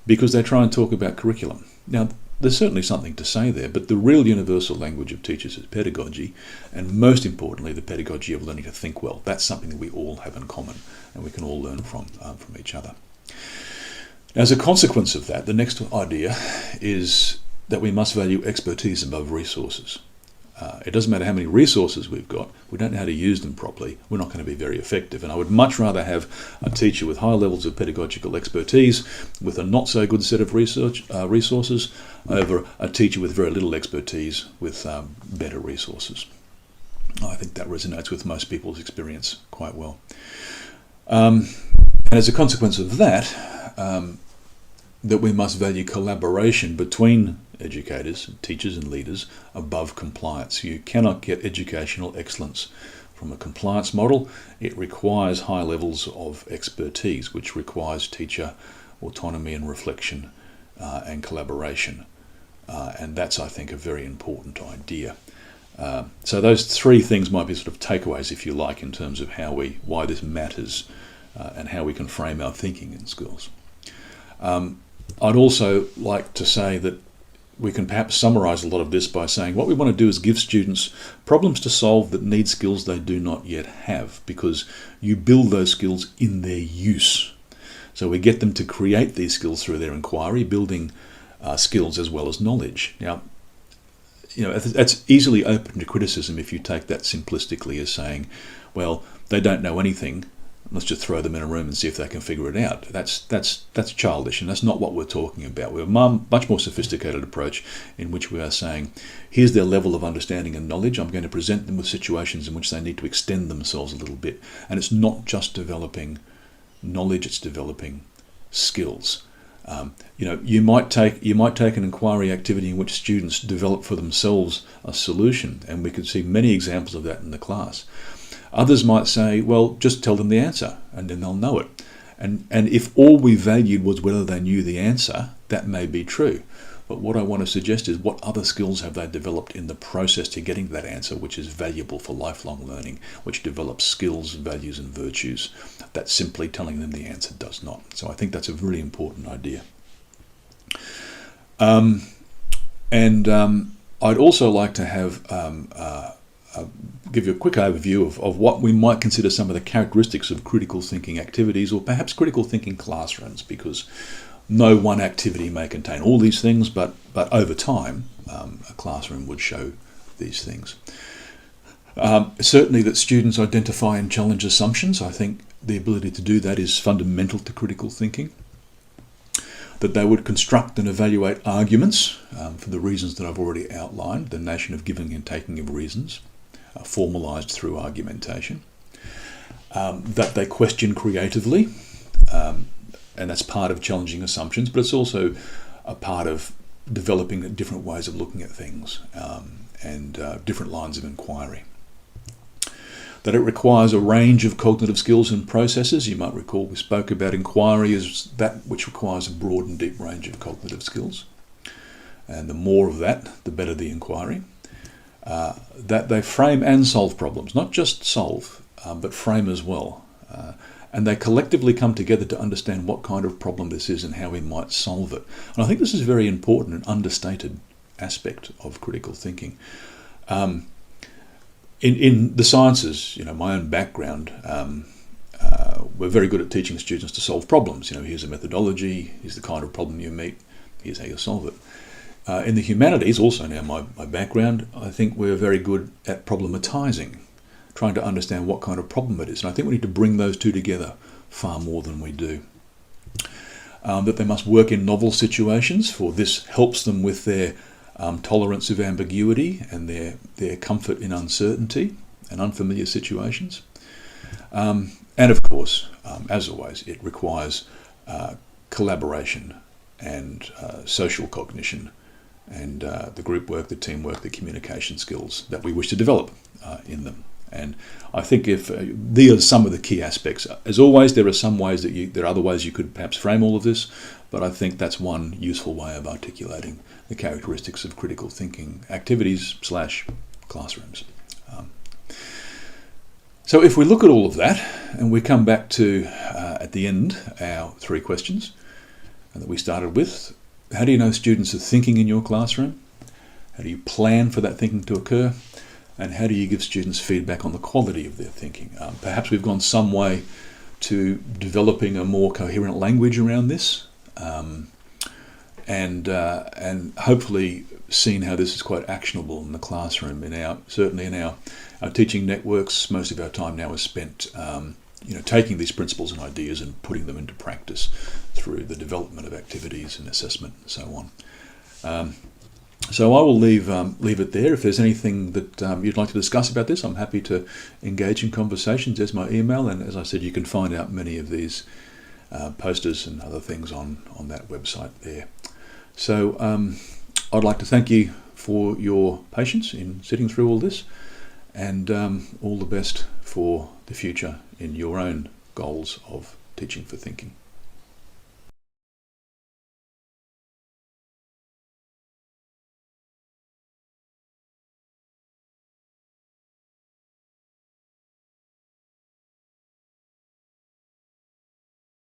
because they try and talk about curriculum. Now, there's certainly something to say there, but the real universal language of teachers is pedagogy, and most importantly, the pedagogy of learning to think well. That's something that we all have in common, and we can all learn from each other. As a consequence of that, the next idea is that we must value expertise above resources. It doesn't matter how many resources we've got, we don't know how to use them properly, we're not going to be very effective. And I would much rather have a teacher with high levels of pedagogical expertise with a not so good set of resources over a teacher with very little expertise with better resources. I think that resonates with most people's experience quite well. And as a consequence of that, that we must value collaboration between educators, teachers and leaders above compliance. You cannot get educational excellence from a compliance model. It requires high levels of expertise, which requires teacher autonomy and reflection and collaboration. And that's, I think, a very important idea. So those three things might be sort of takeaways, if you like, in terms of why this matters and how we can frame our thinking in schools. I'd also like to say that we can perhaps summarise a lot of this by saying what we want to do is give students problems to solve that need skills they do not yet have, because you build those skills in their use. So we get them to create these skills through their inquiry, building skills as well as knowledge. Now, that's easily open to criticism if you take that simplistically as saying, well, they don't know anything, let's just throw them in a room and see if they can figure it out. That's childish, and that's not what we're talking about. We're a much more sophisticated approach in which we are saying, here's their level of understanding and knowledge. I'm going to present them with situations in which they need to extend themselves a little bit. And it's not just developing knowledge, it's developing skills. You might take an inquiry activity in which students develop for themselves a solution, and we could see many examples of that in the class. Others might say, well, just tell them the answer and then they'll know it. And if all we valued was whether they knew the answer, that may be true. But what I want to suggest is, what other skills have they developed in the process to getting to that answer, which is valuable for lifelong learning, which develops skills, values and virtues that simply telling them the answer does not. So I think that's a really important idea. I'd also like to have give you a quick overview of what we might consider some of the characteristics of critical thinking activities, or perhaps critical thinking classrooms, because no one activity may contain all these things, but over time, a classroom would show these things. Certainly that students identify and challenge assumptions. I think the ability to do that is fundamental to critical thinking. That they would construct and evaluate arguments for the reasons that I've already outlined, the notion of giving and taking of reasons, formalised through argumentation. That they question creatively, and that's part of challenging assumptions, but it's also a part of developing different ways of looking at things and different lines of inquiry. That it requires a range of cognitive skills and processes. You might recall we spoke about inquiry as that which requires a broad and deep range of cognitive skills. And the more of that, the better the inquiry. That they frame and solve problems, not just solve, but frame as well. And they collectively come together to understand what kind of problem this is and how we might solve it. And I think this is a very important and understated aspect of critical thinking. In the sciences, my own background, we're very good at teaching students to solve problems. Here's a methodology, here's the kind of problem you meet, here's how you solve it. In the humanities, also now my background, I think we're very good at problematizing, trying to understand what kind of problem it is. And I think we need to bring those two together far more than we do. That they must work in novel situations, for this helps them with their tolerance of ambiguity and their comfort in uncertainty and unfamiliar situations. And of course, as always, it requires collaboration and social cognition and the group work, the teamwork, the communication skills that we wish to develop in them. And I think if these are some of the key aspects. As always, there are some ways there are other ways you could perhaps frame all of this, but I think that's one useful way of articulating the characteristics of critical thinking activities / classrooms. So if we look at all of that and we come back to, at the end, our 3 questions that we started with, how do you know students are thinking in your classroom? How do you plan for that thinking to occur? And how do you give students feedback on the quality of their thinking? Perhaps we've gone some way to developing a more coherent language around this, and hopefully seen how this is quite actionable in the classroom. Certainly in our teaching networks, most of our time now is spent taking these principles and ideas and putting them into practice through the development of activities and assessment and so on. So I will leave it there. If there's anything that you'd like to discuss about this, I'm happy to engage in conversations. There's my email, and as I said, you can find out many of these posters and other things on that website there. So I'd like to thank you for your patience in sitting through all this, and all the best for the future in your own goals of teaching for thinking.